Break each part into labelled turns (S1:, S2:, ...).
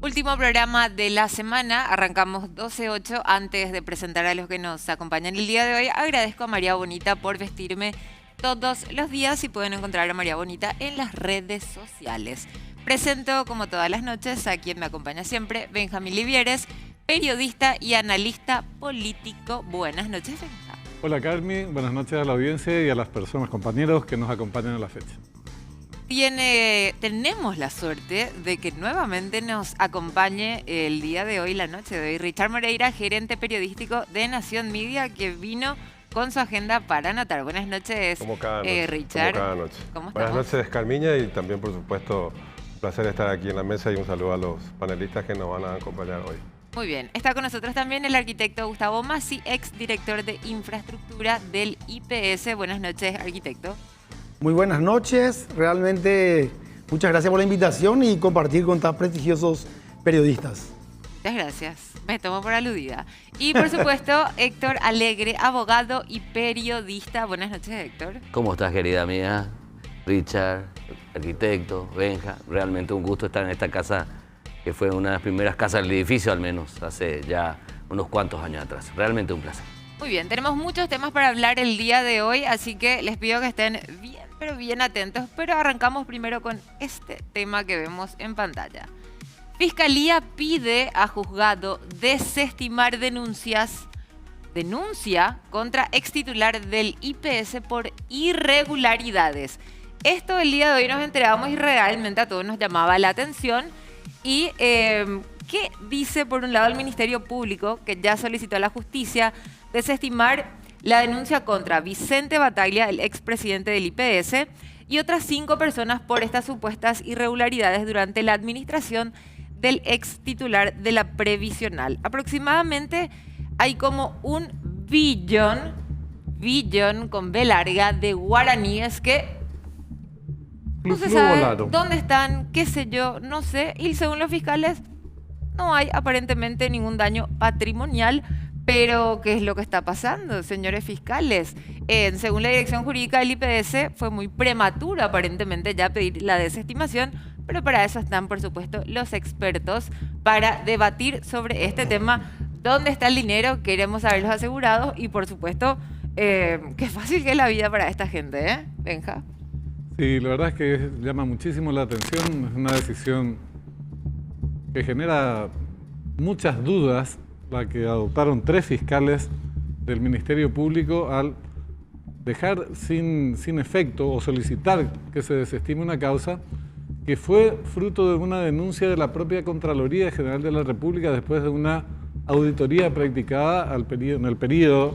S1: Último programa de la semana, arrancamos 12:08. Antes de presentar a los que nos acompañan el día de hoy, agradezco a María Bonita por vestirme todos los días y pueden encontrar a María Bonita en las redes sociales. Presento, como todas las noches, a quien me acompaña siempre, Benjamín Livieres, periodista y analista político. Buenas noches, Benja.
S2: Hola, Carmen. Buenas noches a la audiencia y a las personas, compañeros que nos acompañan en la fecha.
S1: Tenemos la suerte de que nuevamente nos acompañe el día de hoy, la noche de hoy, Richard Moreira, gerente periodístico de Nación Media, que vino con su agenda para anotar. Buenas noches,
S3: como cada noche,
S1: Richard.
S3: Como cada noche.
S1: ¿Cómo
S3: Buenas
S1: estamos?
S3: noches, Carmiña, y también, por supuesto, un placer estar aquí en la mesa y un saludo a los panelistas que nos van a acompañar hoy.
S1: Muy bien. Está con nosotros también el arquitecto Gustavo Massi, ex director de infraestructura del IPS. Buenas noches, arquitecto.
S4: Muy buenas noches, realmente muchas gracias por la invitación y compartir con tan prestigiosos periodistas.
S1: Muchas gracias, me tomo por aludida. Y por supuesto, Héctor Alegre, abogado y periodista. Buenas noches, Héctor.
S5: ¿Cómo estás, querida amiga? Richard, arquitecto, Benja, realmente un gusto estar en esta casa que fue una de las primeras casas del edificio, al menos hace ya unos cuantos años atrás. Realmente un placer.
S1: Muy bien, tenemos muchos temas para hablar el día de hoy, así que les pido que estén bien, pero bien atentos. Pero arrancamos primero con este tema que vemos en pantalla. Fiscalía pide a juzgado desestimar denuncia contra ex titular del IPS por irregularidades. Esto el día de hoy nos enteramos y realmente a todos nos llamaba la atención. Y ¿qué dice por un lado el Ministerio Público, que ya solicitó a la justicia desestimar la denuncia contra Vicente Bataglia, el expresidente del IPS, y otras 5 personas por estas supuestas irregularidades durante la administración del ex titular de la previsional? Aproximadamente hay como un billón con B larga de guaraníes que no se sabe dónde están, qué sé yo, no sé. Y según los fiscales, no hay aparentemente ningún daño patrimonial. Pero, ¿qué es lo que está pasando, señores fiscales? Según la dirección jurídica del IPS, fue muy prematuro aparentemente ya pedir la desestimación, pero para eso están, por supuesto, los expertos para debatir sobre este tema. ¿Dónde está el dinero? Queremos saber los asegurados y, por supuesto, qué fácil que es la vida para esta gente, ¿eh, Benja?
S2: Sí, la verdad es que llama muchísimo la atención. Es una decisión que genera muchas dudas, la que adoptaron 3 fiscales del Ministerio Público al dejar sin efecto o solicitar que se desestime una causa que fue fruto de una denuncia de la propia Contraloría General de la República después de una auditoría practicada en el periodo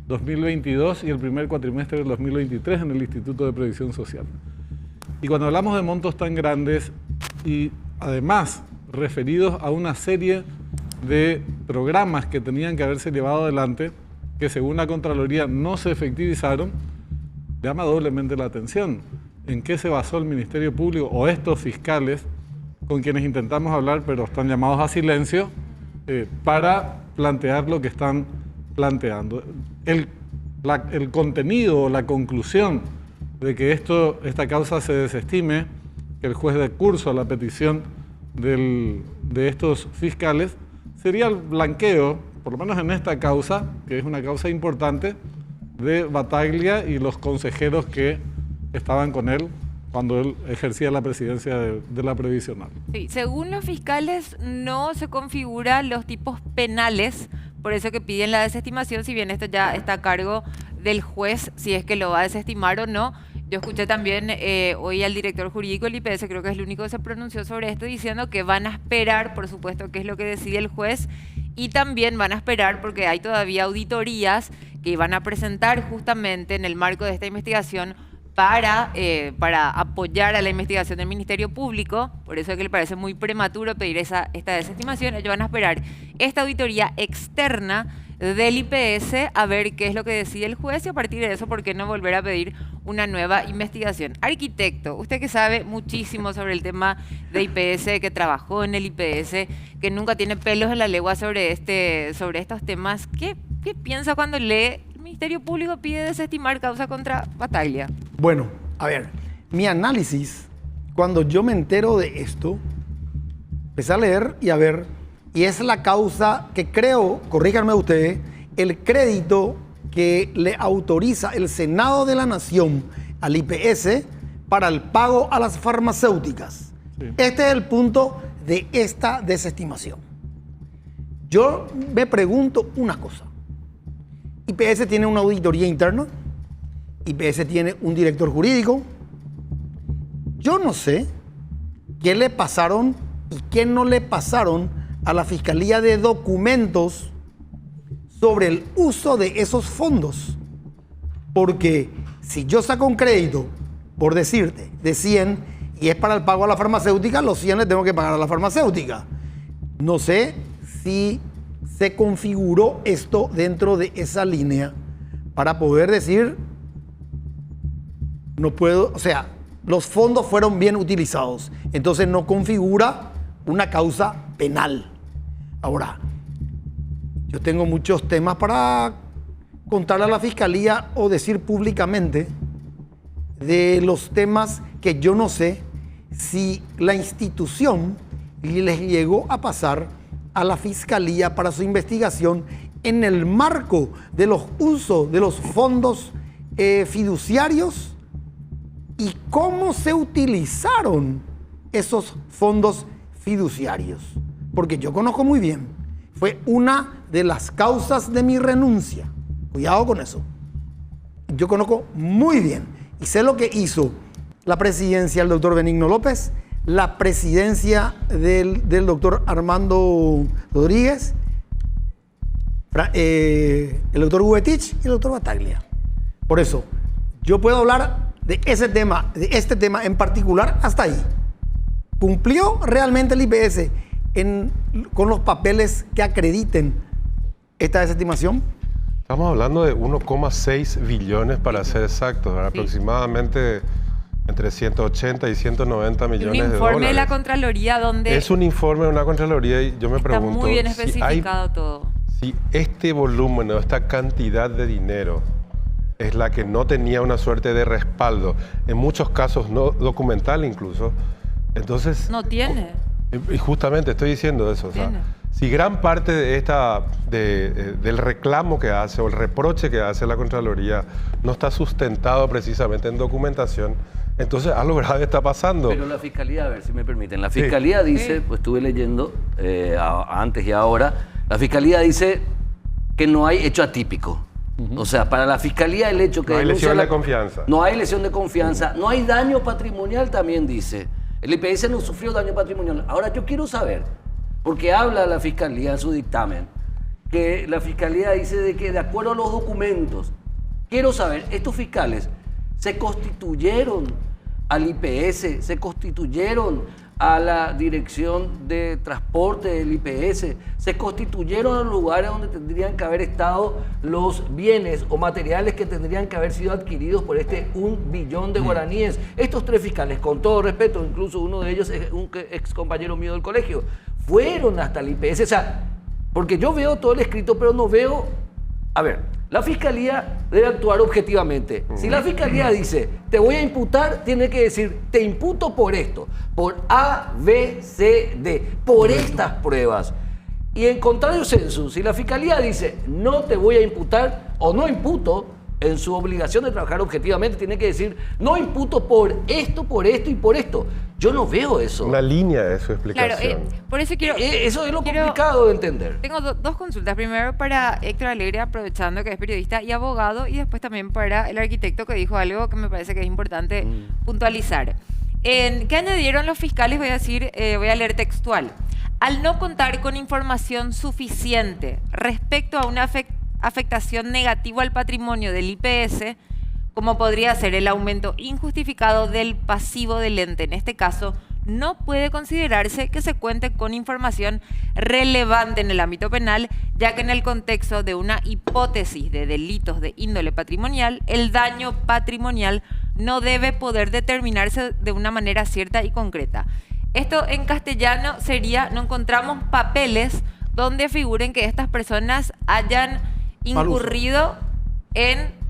S2: 2022 y el primer cuatrimestre del 2023 en el Instituto de Previsión Social. Y cuando hablamos de montos tan grandes y además referidos a una serie de programas que tenían que haberse llevado adelante, que según la Contraloría no se efectivizaron, llama doblemente la atención. ¿En qué se basó el Ministerio Público o estos fiscales con quienes intentamos hablar, pero están llamados a silencio, para plantear lo que están planteando? El contenido o la conclusión de que esta causa se desestime, que el juez dé curso a la petición de estos fiscales, sería el blanqueo, por lo menos en esta causa, que es una causa importante, de Bataglia y los consejeros que estaban con él cuando él ejercía la presidencia de la previsional.
S1: Sí, según los fiscales no se configuran los tipos penales, por eso que piden la desestimación, si bien esto ya está a cargo del juez, si es que lo va a desestimar o no. Yo escuché también hoy al director jurídico del IPS, creo que es el único que se pronunció sobre esto, diciendo que van a esperar, por supuesto, qué es lo que decide el juez, y también van a esperar porque hay todavía auditorías que van a presentar justamente en el marco de esta investigación para apoyar a la investigación del Ministerio Público. Por eso es que le parece muy prematuro pedir esta desestimación. Ellos van a esperar esta auditoría externa del IPS a ver qué es lo que decide el juez y a partir de eso, ¿por qué no volver a pedir una nueva investigación? Arquitecto, usted que sabe muchísimo sobre el tema de IPS, que trabajó en el IPS, que nunca tiene pelos en la lengua sobre estos temas, ¿qué piensa cuando lee el Ministerio Público pide desestimar causa contra Bataglia?
S4: Bueno, a ver, mi análisis, cuando yo me entero de esto, Empecé a leer y a ver, y es la causa que creo, corríjanme ustedes, el crédito que le autoriza el Senado de la Nación al IPS para el pago a las farmacéuticas.
S2: Sí.
S4: Este es el punto de esta desestimación. Yo me pregunto una cosa. IPS tiene una auditoría interna, IPS tiene un director jurídico. Yo no sé qué le pasaron y qué no le pasaron a la Fiscalía de documentos sobre el uso de esos fondos. Porque si yo saco un crédito, por decirte, de 100 y es para el pago a la farmacéutica, los 100 le tengo que pagar a la farmacéutica. No sé si se configuró esto dentro de esa línea para poder decir, no puedo, o sea, los fondos fueron bien utilizados. Entonces no configura una causa penal. Ahora, yo tengo muchos temas para contarle a la Fiscalía o decir públicamente de los temas que yo no sé si la institución les llegó a pasar a la Fiscalía para su investigación en el marco de los usos de los fondos fiduciarios y cómo se utilizaron esos fondos fiduciarios. Porque yo conozco muy bien, fue una de las causas de mi renuncia. Cuidado con eso. Yo conozco muy bien y sé lo que hizo la presidencia del doctor Benigno López, la presidencia del doctor Armando Rodríguez, el doctor Huetich y el doctor Bataglia. Por eso, yo puedo hablar de ese tema, de este tema en particular, hasta ahí. ¿Cumplió realmente el IPS con los papeles que acrediten esta desestimación?
S3: Estamos hablando de 1,6 billones para ser exactos, ¿verdad?
S1: Sí.
S3: Aproximadamente entre 180 y 190 millones de dólares.
S1: Un informe de la Contraloría donde
S3: Es un informe de una Contraloría y yo me
S1: está
S3: pregunto
S1: muy bien
S3: si
S1: especificado todo.
S3: si este volumen o esta cantidad de dinero es la que no tenía una suerte de respaldo, en muchos casos no documental incluso, entonces...
S1: No tiene.
S3: Y justamente estoy diciendo eso, o sea,
S1: Tiene.
S3: si gran parte de del reclamo que hace o el reproche que hace la Contraloría no está sustentado precisamente en documentación, entonces algo grave está pasando.
S5: Pero la Fiscalía, a ver si me permiten, la Fiscalía dice, pues estuve leyendo antes y ahora, la Fiscalía dice que no hay hecho atípico. O sea, para la Fiscalía el hecho que...
S3: No hay
S5: denuncia
S3: lesión de confianza.
S5: No hay lesión de confianza, no hay daño patrimonial también dice. El IPS no sufrió daño patrimonial. Ahora yo quiero saber, porque habla la Fiscalía en su dictamen, que la Fiscalía dice de que de acuerdo a los documentos, quiero saber, estos fiscales se constituyeron al IPS, se constituyeron a la Dirección de Transporte del IPS, se constituyeron a los lugares donde tendrían que haber estado los bienes o materiales que tendrían que haber sido adquiridos por este 1 billón de guaraníes. Estos 3 fiscales, con todo respeto, incluso uno de ellos es un ex compañero mío del colegio, fueron hasta el IPS, o sea, porque yo veo todo el escrito, pero no veo... A ver, la Fiscalía debe actuar objetivamente. Si la Fiscalía dice, te voy a imputar, tiene que decir, te imputo por esto, por A, B, C, D, por estas pruebas. Y en contrario sensu, si la Fiscalía dice, no te voy a imputar o no imputo, en su obligación de trabajar objetivamente, tiene que decir, no imputo por esto y por esto. Yo no veo eso.
S3: Una línea de su explicación.
S1: Claro, por eso quiero...
S5: Eso es lo complicado de entender.
S1: Tengo dos consultas. Primero para Héctor Alegre, aprovechando que es periodista y abogado, y después también para el arquitecto que dijo algo que me parece que es importante puntualizar. ¿Qué añadieron los fiscales? Voy a leer textual. Al no contar con información suficiente respecto a una afectación negativa al patrimonio del IPS, como podría ser el aumento injustificado del pasivo del ente, en este caso, no puede considerarse que se cuente con información relevante en el ámbito penal, ya que en el contexto de una hipótesis de delitos de índole patrimonial, el daño patrimonial no debe poder determinarse de una manera cierta y concreta. Esto en castellano sería, no encontramos papeles donde figuren que estas personas hayan incurrido en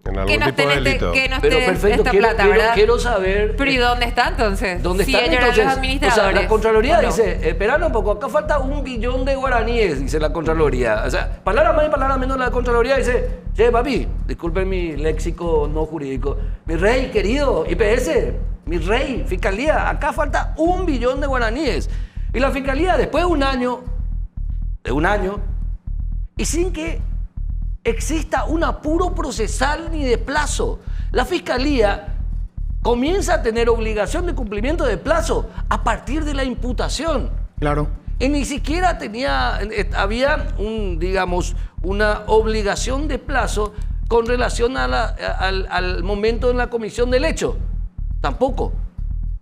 S3: En
S1: Que
S3: algún
S1: no
S3: tipo de
S1: esté,
S3: delito.
S1: que no
S5: Pero
S1: esté
S5: perfecto,
S1: esta plata, ¿verdad?
S5: quiero saber.
S1: Pero ¿y dónde está entonces?
S5: ¿Dónde
S1: si
S5: están
S1: ellos eran
S5: entonces?
S1: los
S5: O
S1: administradores.
S5: sea, la Contraloría
S1: ¿o no?
S5: dice, espera un poco, acá falta 1 billón de guaraníes, dice la Contraloría. O sea, palabra más y palabra menos, la Contraloría dice, che, papi, disculpen mi léxico no jurídico, mi rey querido, IPS, mi rey, Fiscalía, acá falta 1 billón de guaraníes. Y la Fiscalía, después de un año, y sin que exista un apuro procesal ni de plazo, la Fiscalía comienza a tener obligación de cumplimiento de plazo a partir de la imputación.
S4: Claro.
S5: Y ni siquiera había una obligación de plazo con relación al momento de la comisión del hecho. Tampoco,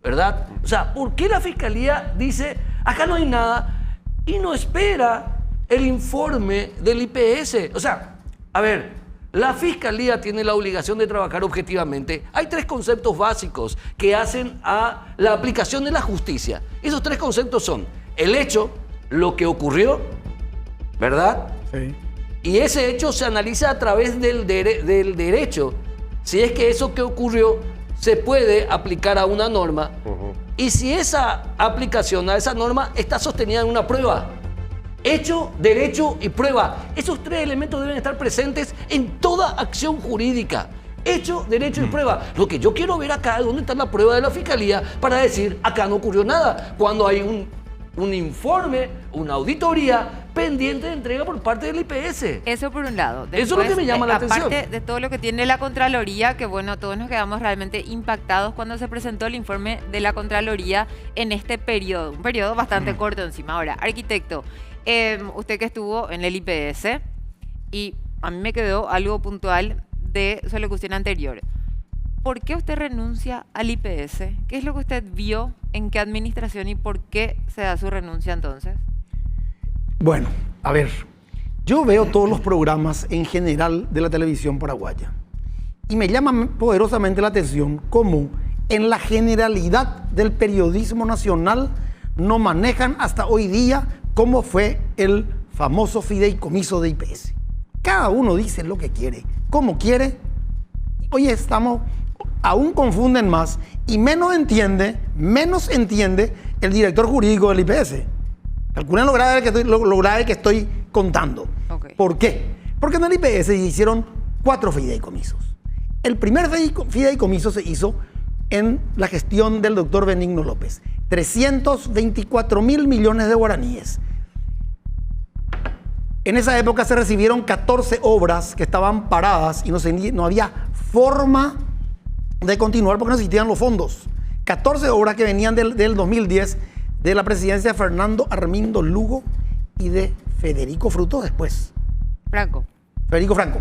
S5: ¿verdad? O sea, ¿por qué la Fiscalía dice, acá no hay nada, y no espera el informe del IPS? O sea, a ver, la Fiscalía tiene la obligación de trabajar objetivamente. Hay 3 conceptos básicos que hacen a la aplicación de la justicia. Esos 3 conceptos son el hecho, lo que ocurrió, ¿verdad?
S4: Sí.
S5: Y ese hecho se analiza a través del derecho. Si es que eso que ocurrió se puede aplicar a una norma y si esa aplicación a esa norma está sostenida en una prueba. Hecho, derecho y prueba. Esos 3 elementos deben estar presentes en toda acción jurídica. Hecho, derecho y prueba. Lo que yo quiero ver acá es dónde está la prueba de la Fiscalía para decir, acá no ocurrió nada. Cuando hay un informe, una auditoría pendiente de entrega por parte del IPS.
S1: Eso por un lado.
S5: Eso es lo que me llama la atención.
S1: Aparte de todo lo que tiene la Contraloría, que bueno, todos nos quedamos realmente impactados cuando se presentó el informe de la Contraloría en este periodo. Un periodo bastante corto encima. Ahora, arquitecto, usted que estuvo en el IPS, y a mí me quedó algo puntual de su locución anterior. ¿Por qué usted renuncia al IPS? ¿Qué es lo que usted vio en qué administración y por qué se da su renuncia entonces?
S4: Bueno, a ver, yo veo todos los programas en general de la televisión paraguaya y me llama poderosamente la atención cómo en la generalidad del periodismo nacional no manejan hasta hoy día cómo fue el famoso fideicomiso de IPS. Cada uno dice lo que quiere, cómo quiere. Hoy aún confunden más y menos entiende el director jurídico del IPS. Calculen lo grave que estoy contando.
S1: Okay.
S4: ¿Por qué? Porque en el IPS se hicieron 4 fideicomisos. El primer fideicomiso se hizo en la gestión del doctor Benigno López. 324.000 millones de guaraníes. En esa época se recibieron 14 obras que estaban paradas y no había forma de continuar porque no existían los fondos. 14 obras que venían del 2010 de la presidencia de Fernando Armindo Lugo y de Federico Fruto después. Federico Franco.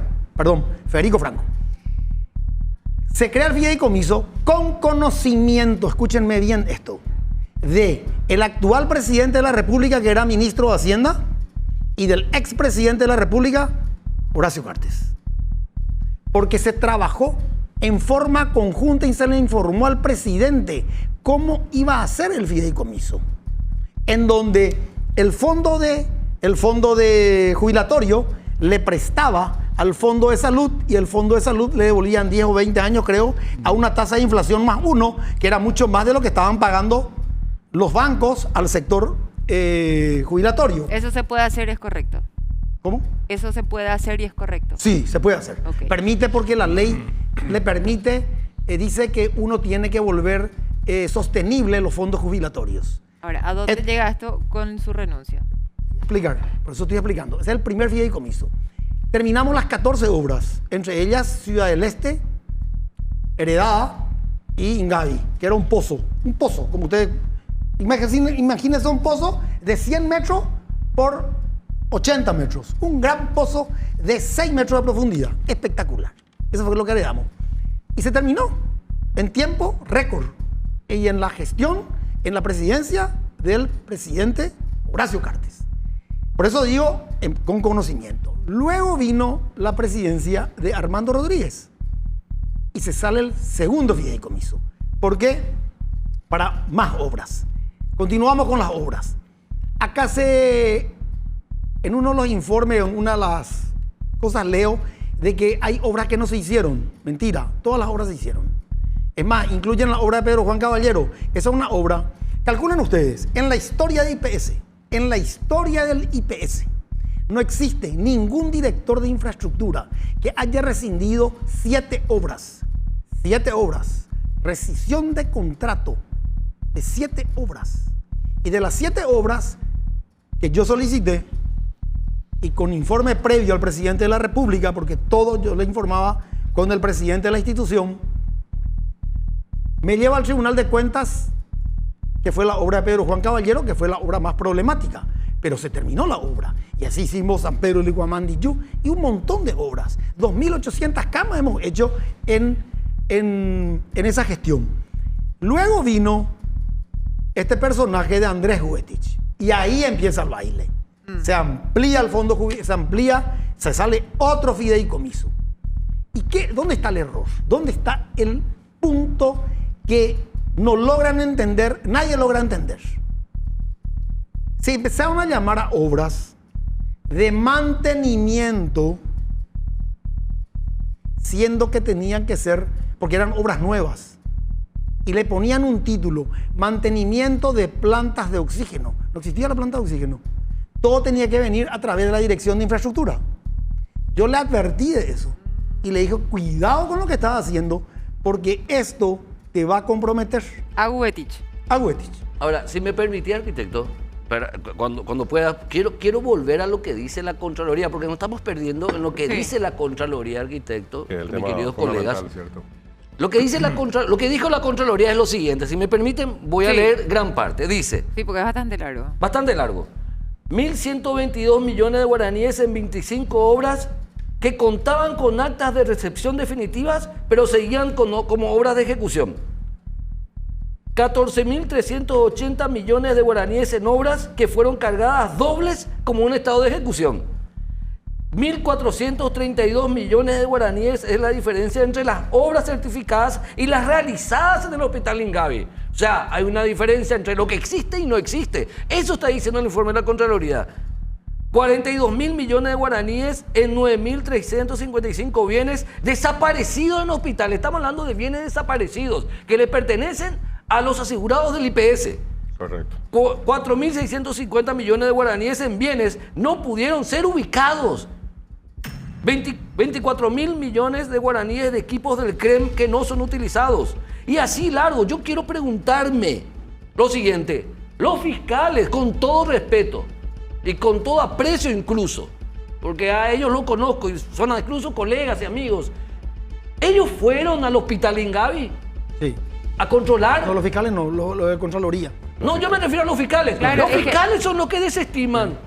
S4: Se crea el fideicomiso con conocimiento, escúchenme bien esto, de el actual presidente de la República, que era ministro de Hacienda, y del expresidente de la República, Horacio Cartes. Porque se trabajó en forma conjunta y se le informó al presidente cómo iba a ser el fideicomiso, en donde el fondo de jubilatorio le prestaba al fondo de salud y el fondo de salud le devolvían 10 o 20 años, creo, a una tasa de inflación más 1, que era mucho más de lo que estaban pagando los bancos al sector jubilatorio.
S1: ¿Eso se puede hacer y es correcto?
S4: ¿Cómo?
S1: ¿Eso se puede hacer y es correcto?
S4: Sí, se puede hacer.
S1: Okay.
S4: Permite porque la ley le permite, dice que uno tiene que volver sostenible los fondos jubilatorios.
S1: Ahora, ¿a dónde llega esto con su renuncia?
S4: Explicar, por eso estoy explicando. Ese es el primer fideicomiso. Terminamos las 14 obras, entre ellas Ciudad del Este, Heredada y Ingavi, que era un pozo, como ustedes... Imagínense un pozo de 100 metros por 80 metros. Un gran pozo de 6 metros de profundidad. Espectacular. Eso fue lo que heredamos. Y se terminó en tiempo récord. Y en la gestión, en la presidencia del presidente Horacio Cartes. Por eso digo, con conocimiento. Luego vino la presidencia de Armando Rodríguez. Y se sale el segundo fideicomiso. ¿Por qué? Para más obras. Continuamos con las obras. Acá en uno de los informes, en una de las cosas leo, de que hay obras que no se hicieron. Mentira, todas las obras se hicieron. Es más, incluyen la obra de Pedro Juan Caballero. Esa es una obra, calculen ustedes, en la historia de IPS, en la historia del IPS, no existe ningún director de infraestructura que haya rescindido 7 obras. 7 obras. Rescisión de contrato de 7 obras. Y de las 7 obras que yo solicité, y con informe previo al presidente de la República, porque todo yo le informaba con el presidente de la institución, me lleva al Tribunal de Cuentas, que fue la obra de Pedro Juan Caballero, que fue la obra más problemática, pero se terminó la obra. Y así hicimos San Pedro de Licuamandiyú y un montón de obras. 2.800 camas hemos hecho en esa gestión. Luego vino este personaje de Andrés Huetich, y ahí empieza el baile. Se amplía el fondo jubilado, se sale otro fideicomiso. ¿Y dónde está el error? ¿Dónde está el punto que no logran entender, nadie logra entender? Se empezaron a llamar a obras de mantenimiento, siendo que tenían que ser, porque eran obras nuevas, y le ponían un título, mantenimiento de plantas de oxígeno. No existía la planta de oxígeno. Todo tenía que venir a través de la Dirección de Infraestructura. Yo le advertí de eso y le dije, cuidado con lo que estás haciendo, porque esto te va a comprometer.
S1: A Huetich.
S4: A Huetich.
S5: Ahora, si me permitía, arquitecto, cuando pueda, quiero volver a lo que dice la Contraloría, porque nos estamos perdiendo en lo que dice la Contraloría, arquitecto,
S3: Que es el
S5: mis
S3: tema
S5: queridos colegas.
S3: fundamental, ¿cierto?
S5: Lo que dijo la Contraloría es lo siguiente, si me permiten, voy a leer gran parte. Dice,
S1: Sí, porque es bastante largo.
S5: bastante largo, 1.122 millones de guaraníes en 25 obras que contaban con actas de recepción definitivas, pero seguían como obras de ejecución. 14.380 millones de guaraníes en obras que fueron cargadas dobles como un estado de ejecución. 1.432 millones de guaraníes es la diferencia entre las obras certificadas y las realizadas en el Hospital Ingavi. O sea, hay una diferencia entre lo que existe y no existe. Eso está diciendo el informe de la Contraloría. 42.000 millones de guaraníes en 9.355 bienes desaparecidos en hospitales. Estamos hablando de bienes desaparecidos que le pertenecen a los asegurados del IPS.
S3: Correcto.
S5: 4.650 millones de guaraníes en bienes no pudieron ser ubicados. 24.000 millones de guaraníes de equipos del CREM que no son utilizados. Y así largo, yo quiero preguntarme lo siguiente. Los fiscales, con todo respeto y con todo aprecio incluso, porque a ellos los conozco y son incluso colegas y amigos, ellos fueron al Hospital Ingavi
S4: Sí.
S5: a controlar.
S4: No, los fiscales no, lo de Contraloría.
S5: No, yo me refiero a los fiscales.
S1: Claro,
S5: Los
S1: es que-
S5: fiscales son los que desestiman.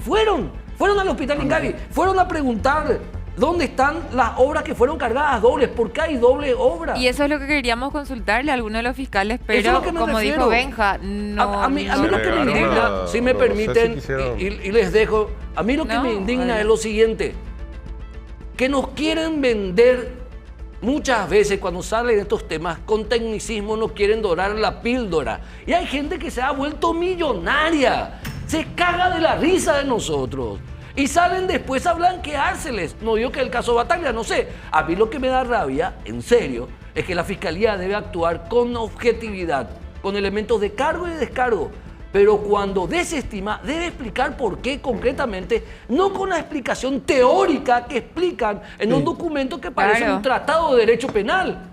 S5: Fueron al Hospital Ingavi, fueron a preguntar dónde están las obras que fueron cargadas dobles, por qué hay doble obra.
S1: Y eso es lo que queríamos consultarle a alguno de los fiscales,
S5: Eso es
S1: pero
S5: lo que me
S1: como
S5: refiero.
S1: dijo Benja, no.
S5: A mí
S1: no-
S5: lo que me
S3: Agregaron
S5: indigna,
S3: a-
S5: si me
S3: no sé si
S5: permiten,
S3: quisieron.
S5: y les dejo, a mí lo que
S1: No,
S5: me indigna
S1: adelante.
S5: es lo siguiente, que nos quieren vender muchas veces cuando salen estos temas con tecnicismo, nos quieren dorar la píldora. Y hay gente que se ha vuelto millonaria, se caga de la risa de nosotros. Y salen después a blanqueárseles. No digo que el caso Bataglia, no sé. A mí lo que me da rabia, en serio, es que la Fiscalía debe actuar con objetividad, con elementos de cargo y de descargo. Pero cuando desestima, debe explicar por qué concretamente, no con la explicación teórica que explican en un documento que parece
S1: Claro.
S5: un tratado de derecho penal.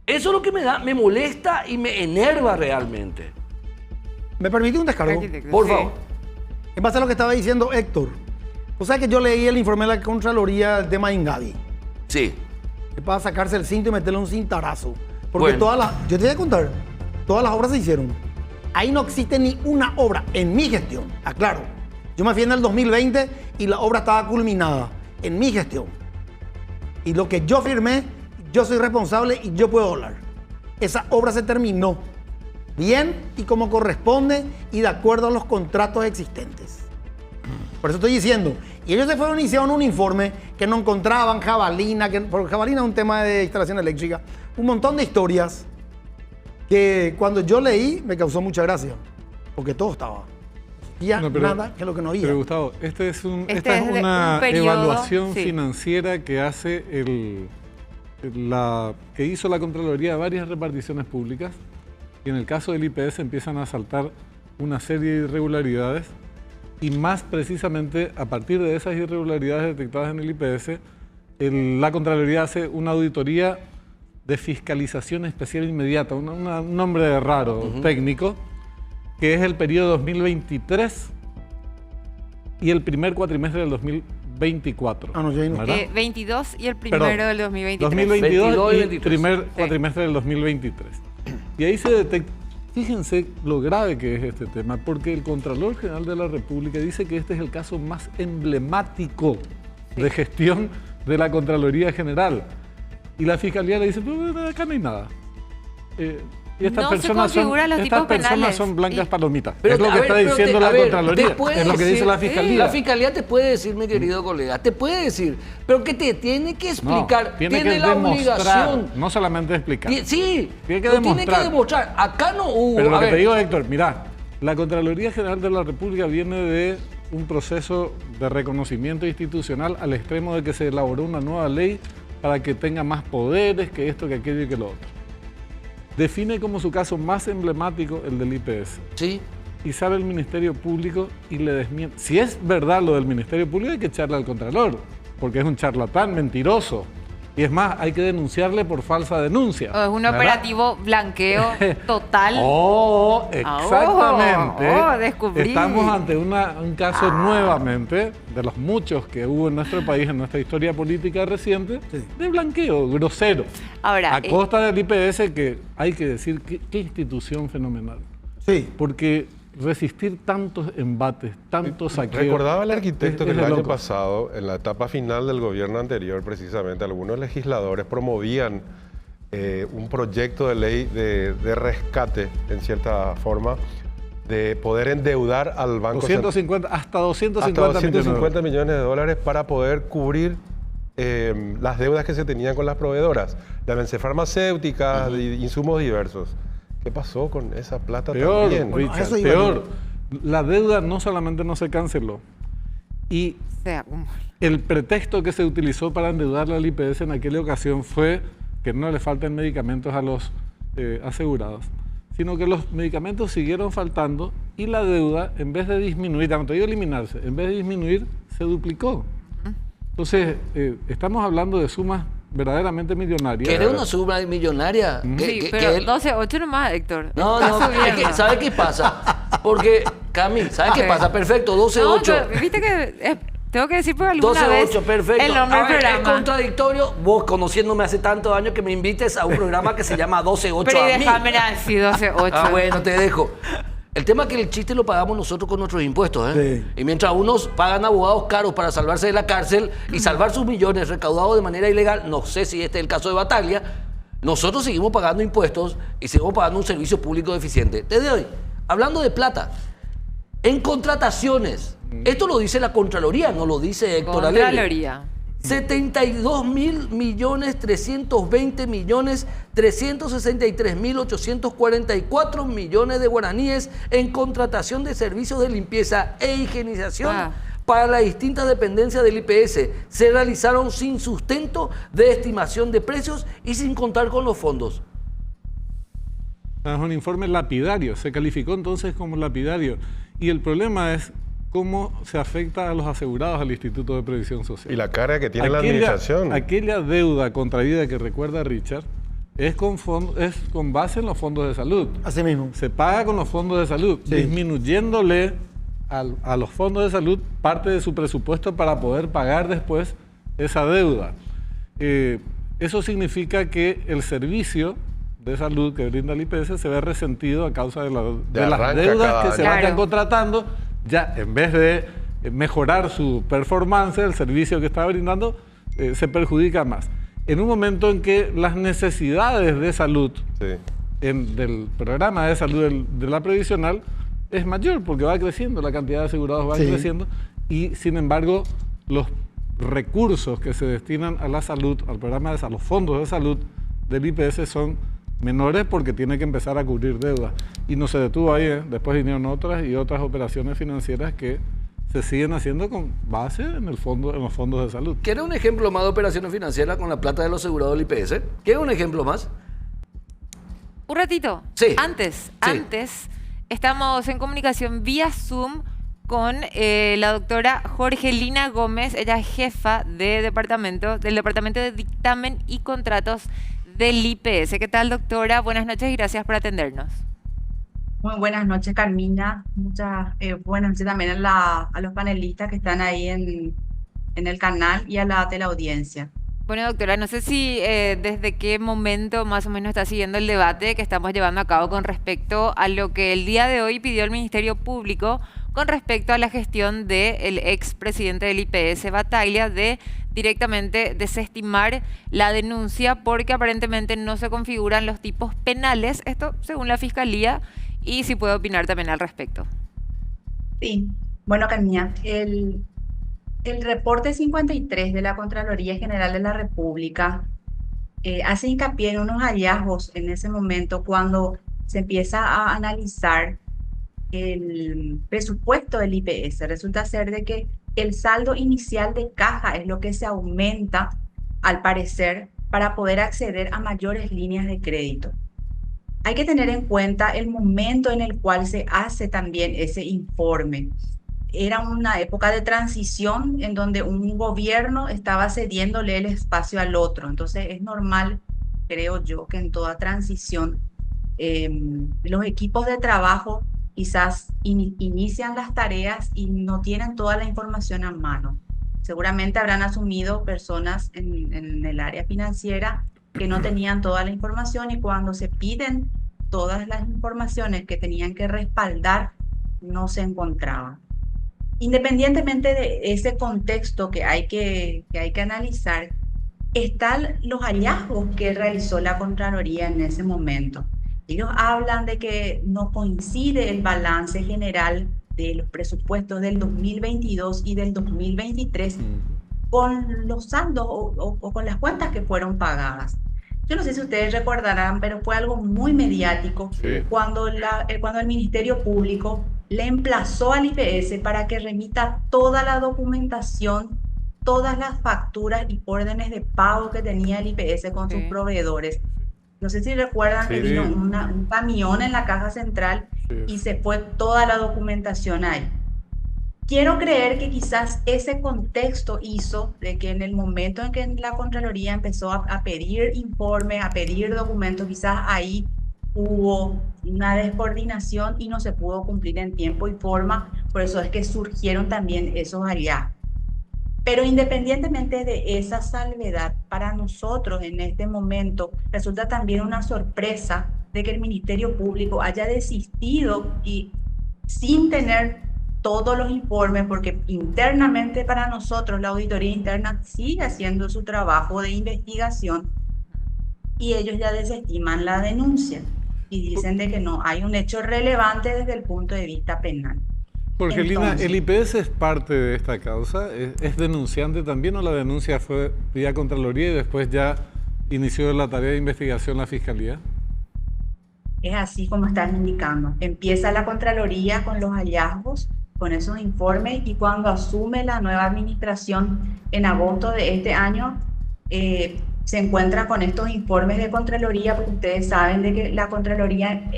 S5: Eso es lo que me molesta y me enerva realmente.
S4: ¿Me permite un descargo?
S1: Arquitecto,
S5: Por
S1: sí.
S5: favor.
S4: En base a lo que estaba diciendo Héctor, o sea que yo leí el informe de la Contraloría del tema Ingavi,
S5: Sí.
S4: que para sacarse el cinto y meterle un cintarazo. Porque
S5: Bueno.
S4: yo te voy a contar, todas las obras se hicieron. Ahí no existe ni una obra en mi gestión, aclaro. Yo me fui en el 2020 y la obra estaba culminada en mi gestión. Y lo que yo firmé, yo soy responsable y yo puedo hablar. Esa obra se terminó bien y como corresponde y de acuerdo a los contratos existentes. Por eso estoy diciendo, y ellos se fueron y hicieron un informe que no encontraban jabalina, porque jabalina es un tema de instalación eléctrica, un montón de historias que cuando yo leí me causó mucha gracia, porque todo estaba. existía nada que lo que no había.
S2: Pero Gustavo, esta es
S1: Este es de
S2: una
S1: un periodo,
S2: evaluación
S1: sí.
S2: financiera que hace que hizo la Contraloría de varias reparticiones públicas, y en el caso del IPS empiezan a saltar una serie de irregularidades, y más precisamente a partir de esas irregularidades detectadas en el IPS, la Contraloría hace una auditoría de fiscalización especial inmediata, un nombre raro, técnico, que es el periodo 2023 y el primer cuatrimestre del 2024.
S4: Ah, no, yo ahí no.
S2: ¿verdad?
S1: 22 y el primero del 2023.
S2: 2022
S5: 22 y
S2: y
S5: 23.
S2: primer
S1: Sí.
S2: cuatrimestre del 2023. Y ahí se detecta, fíjense lo grave que es este tema, porque el Contralor General de la República dice que este es el caso más emblemático de gestión de la Contraloría General. Y la Fiscalía le dice, pero acá no hay nada. Y estas
S1: No se
S2: personas
S1: configuran los tipos penales.
S2: son blancas
S1: Y-
S2: palomitas.
S5: Pero,
S2: es lo
S5: a
S2: que
S5: ver,
S2: está
S5: pero
S2: diciendo la
S5: a ver,
S2: Contraloría.
S5: te puede
S2: Es lo que dice
S5: decir-
S2: la Fiscalía.
S5: La Fiscalía te puede decir, mi querido colega, te puede decir, pero que te tiene que explicar,
S2: tiene que
S5: la
S2: demostrar,
S5: obligación.
S2: no solamente explicar.
S5: Sí,
S2: Tiene que
S5: lo tiene que
S2: demostrar.
S5: demostrar. Acá no hubo.
S2: Pero lo
S5: a
S2: que
S5: ver,
S2: te digo, Héctor, mirá, la Contraloría General de la República viene de un proceso de reconocimiento institucional al extremo de que se elaboró una nueva ley para que tenga más poderes, que esto, que aquello y que lo otro. Define como su caso más emblemático el del IPS.
S5: Sí.
S2: Y sale el Ministerio Público y le desmiente. Si es verdad lo del Ministerio Público, hay que echarle al Contralor, porque es un charlatán, mentiroso. Y es más, hay que denunciarle por falsa denuncia.
S1: O es un
S2: ¿verdad?
S1: operativo blanqueo total.
S2: Oh, exactamente.
S1: Descubrí.
S2: Estamos ante un caso nuevamente, de los muchos que hubo en nuestro país, en nuestra historia política reciente, de blanqueo grosero.
S1: Ahora,
S2: a costa del IPS, que hay que decir, qué institución fenomenal.
S4: Sí.
S2: Porque resistir tantos embates, tantos saqueos...
S3: Recordaba el arquitecto que
S2: es
S3: el
S2: de
S3: año
S2: locos.
S3: pasado, en la etapa final del gobierno anterior, precisamente, algunos legisladores promovían un proyecto de ley de rescate, en cierta forma, de poder endeudar al Banco Central
S2: 250, hasta 250,
S3: hasta 250
S2: millones.
S3: millones de dólares para poder cubrir las deudas que se tenían con las proveedoras, llámense farmacéuticas, de insumos diversos. ¿Qué pasó con esa plata
S2: Peor,
S3: también?
S4: Bueno,
S2: Richard,
S4: eso iba
S2: peor. La deuda no solamente no se canceló, y
S1: o sea, como-
S2: el pretexto que se utilizó para endeudarle al IPS en aquella ocasión fue que no le falten medicamentos a los asegurados, sino que los medicamentos siguieron faltando y la deuda, en vez de disminuir, ya no te digo eliminarse, en vez de disminuir, se duplicó. Entonces, estamos hablando de sumas verdaderamente millonarias.
S5: ¿Querés una suma millonaria?
S1: Sí, pero 12-8 nomás, Héctor.
S5: No,
S1: Está
S5: no, es
S1: subiendo.
S5: que, ¿sabes qué pasa? Porque, Cami, ¿sabes qué
S1: Ok.
S5: pasa? Perfecto,
S1: No,
S5: 12-8.
S1: pero viste que tengo que decir por alguna
S5: 12-8,
S1: vez
S5: perfecto.
S1: el nombre
S5: A
S1: del
S5: ver, es
S1: programa.
S5: contradictorio, vos conociéndome hace tantos años, que me invites a un programa que se llama 12-8
S1: Pero
S5: a
S1: y
S5: mí.
S1: déjame así, 12-8.
S5: Ah, bueno, te dejo. El tema es que el chiste lo pagamos nosotros con nuestros impuestos, ¿eh?
S4: Sí.
S5: Y mientras unos pagan abogados caros para salvarse de la cárcel y salvar sus millones recaudados de manera ilegal, no sé si este es el caso de Bataglia, nosotros seguimos pagando impuestos y seguimos pagando un servicio público deficiente. Desde hoy, hablando de plata, en contrataciones, esto lo dice la Contraloría, no lo dice Héctor Alegre.
S1: Contraloría.
S5: 72.320.363.844 millones de guaraníes en contratación de servicios de limpieza e higienización
S1: Ah.
S5: para las distintas dependencias del IPS. Se realizaron sin sustento de estimación de precios y sin contar con los fondos.
S2: Es un informe lapidario, se calificó entonces como lapidario. Y el problema es cómo se afecta a los asegurados al Instituto de Previsión Social.
S3: Y la carga que tiene la administración.
S2: Aquella deuda contraída que recuerda Richard es con base en los fondos de salud.
S4: Así mismo.
S2: Se paga con los fondos de salud,
S4: Sí.
S2: disminuyéndole a los fondos de salud parte de su presupuesto para poder pagar después esa deuda. Eso significa que el servicio de salud que brinda el IPS se ve resentido a causa de las
S3: arranca
S2: deudas
S3: cada
S2: que se
S3: año.
S2: vayan
S1: Claro.
S2: contratando. Ya en vez de mejorar su performance, el servicio que está brindando, se perjudica más. En un momento en que las necesidades de salud
S3: Sí.
S2: del programa de salud de la previsional es mayor porque va creciendo, la cantidad de asegurados va
S4: Sí.
S2: creciendo y sin embargo los recursos que se destinan a la salud, al programa de salud, los fondos de salud del IPS son menores porque tiene que empezar a cubrir deudas. Y no se detuvo ahí, ¿eh? Después vinieron otras y otras operaciones financieras que se siguen haciendo con base en los fondos de salud.
S6: ¿Quiere un ejemplo más de operaciones financieras con la plata de los asegurados del IPS? ¿Quiere un ejemplo más?
S1: Un ratito.
S6: Sí.
S1: Antes,
S6: Sí.
S1: estamos en comunicación vía Zoom con la doctora Jorgelina Gómez. Ella es jefa del Departamento de Dictamen y Contratos del IPS. ¿Qué tal, doctora? Buenas noches y gracias por atendernos.
S7: Muy buenas noches, Carmina. Muchas buenas noches también a los panelistas que están ahí en el canal y a la teleaudiencia.
S1: Bueno, doctora, no sé si desde qué momento más o menos está siguiendo el debate que estamos llevando a cabo con respecto a lo que el día de hoy pidió el Ministerio Público con respecto a la gestión del expresidente del IPS, Battaglia, de directamente desestimar la denuncia porque aparentemente no se configuran los tipos penales, esto según la Fiscalía, y si puede opinar también al respecto.
S7: Sí, bueno, Carmina, el reporte 53 de la Contraloría General de la República hace hincapié en unos hallazgos en ese momento cuando se empieza a analizar el presupuesto del IPS. Resulta ser de que el saldo inicial de caja es lo que se aumenta, al parecer, para poder acceder a mayores líneas de crédito. Hay que tener en cuenta el momento en el cual se hace también ese informe. Era una época de transición en donde un gobierno estaba cediéndole el espacio al otro. Entonces es normal, creo yo, que en toda transición los equipos de trabajo quizás inician las tareas y no tienen toda la información a mano. Seguramente habrán asumido personas en el área financiera que no tenían toda la información y cuando se piden todas las informaciones que tenían que respaldar, no se encontraban. Independientemente de ese contexto que hay que analizar, están los hallazgos que realizó la Contraloría en ese momento. Ellos hablan de que no coincide el balance general de los presupuestos del 2022 y del 2023 con los saldos o con las cuentas que fueron pagadas. Yo no sé si ustedes recordarán, pero fue algo muy mediático cuando el Ministerio Público le emplazó al IPS para que remita toda la documentación, todas las facturas y órdenes de pago que tenía el IPS con sus proveedores. No sé si recuerdan que vino un camión en la caja central y se fue toda la documentación ahí. Quiero creer que quizás ese contexto hizo de que en el momento en que la Contraloría empezó a pedir informes, a pedir documentos, quizás ahí hubo una descoordinación y no se pudo cumplir en tiempo y forma. Por eso es que surgieron también esos hallazgos. Pero independientemente de esa salvedad, para nosotros en este momento resulta también una sorpresa de que el Ministerio Público haya desistido y sin tener todos los informes, porque internamente para nosotros la auditoría interna sigue haciendo su trabajo de investigación y ellos ya desestiman la denuncia y dicen de que no hay un hecho relevante desde el punto de vista penal.
S2: Jorgelina, ¿el IPS es parte de esta causa? ¿Es denunciante también o la denuncia fue vía Contraloría y después ya inició la tarea de investigación la Fiscalía?
S7: Es así como están indicando. Empieza la Contraloría con los hallazgos, con esos informes, y cuando asume la nueva administración en agosto de este año, se encuentra con estos informes de Contraloría, porque ustedes saben de que la Contraloría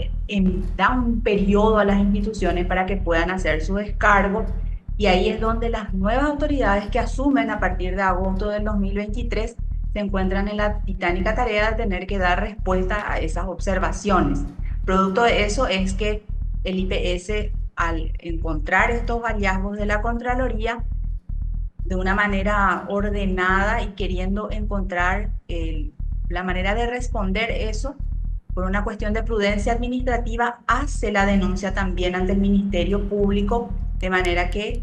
S7: da un periodo a las instituciones para que puedan hacer su descargo, y ahí es donde las nuevas autoridades que asumen a partir de agosto del 2023 se encuentran en la titánica tarea de tener que dar respuesta a esas observaciones. Producto de eso es que el IPS, al encontrar estos hallazgos de la Contraloría, de una manera ordenada y queriendo encontrar la manera de responder eso, por una cuestión de prudencia administrativa, hace la denuncia también ante el Ministerio Público, de manera que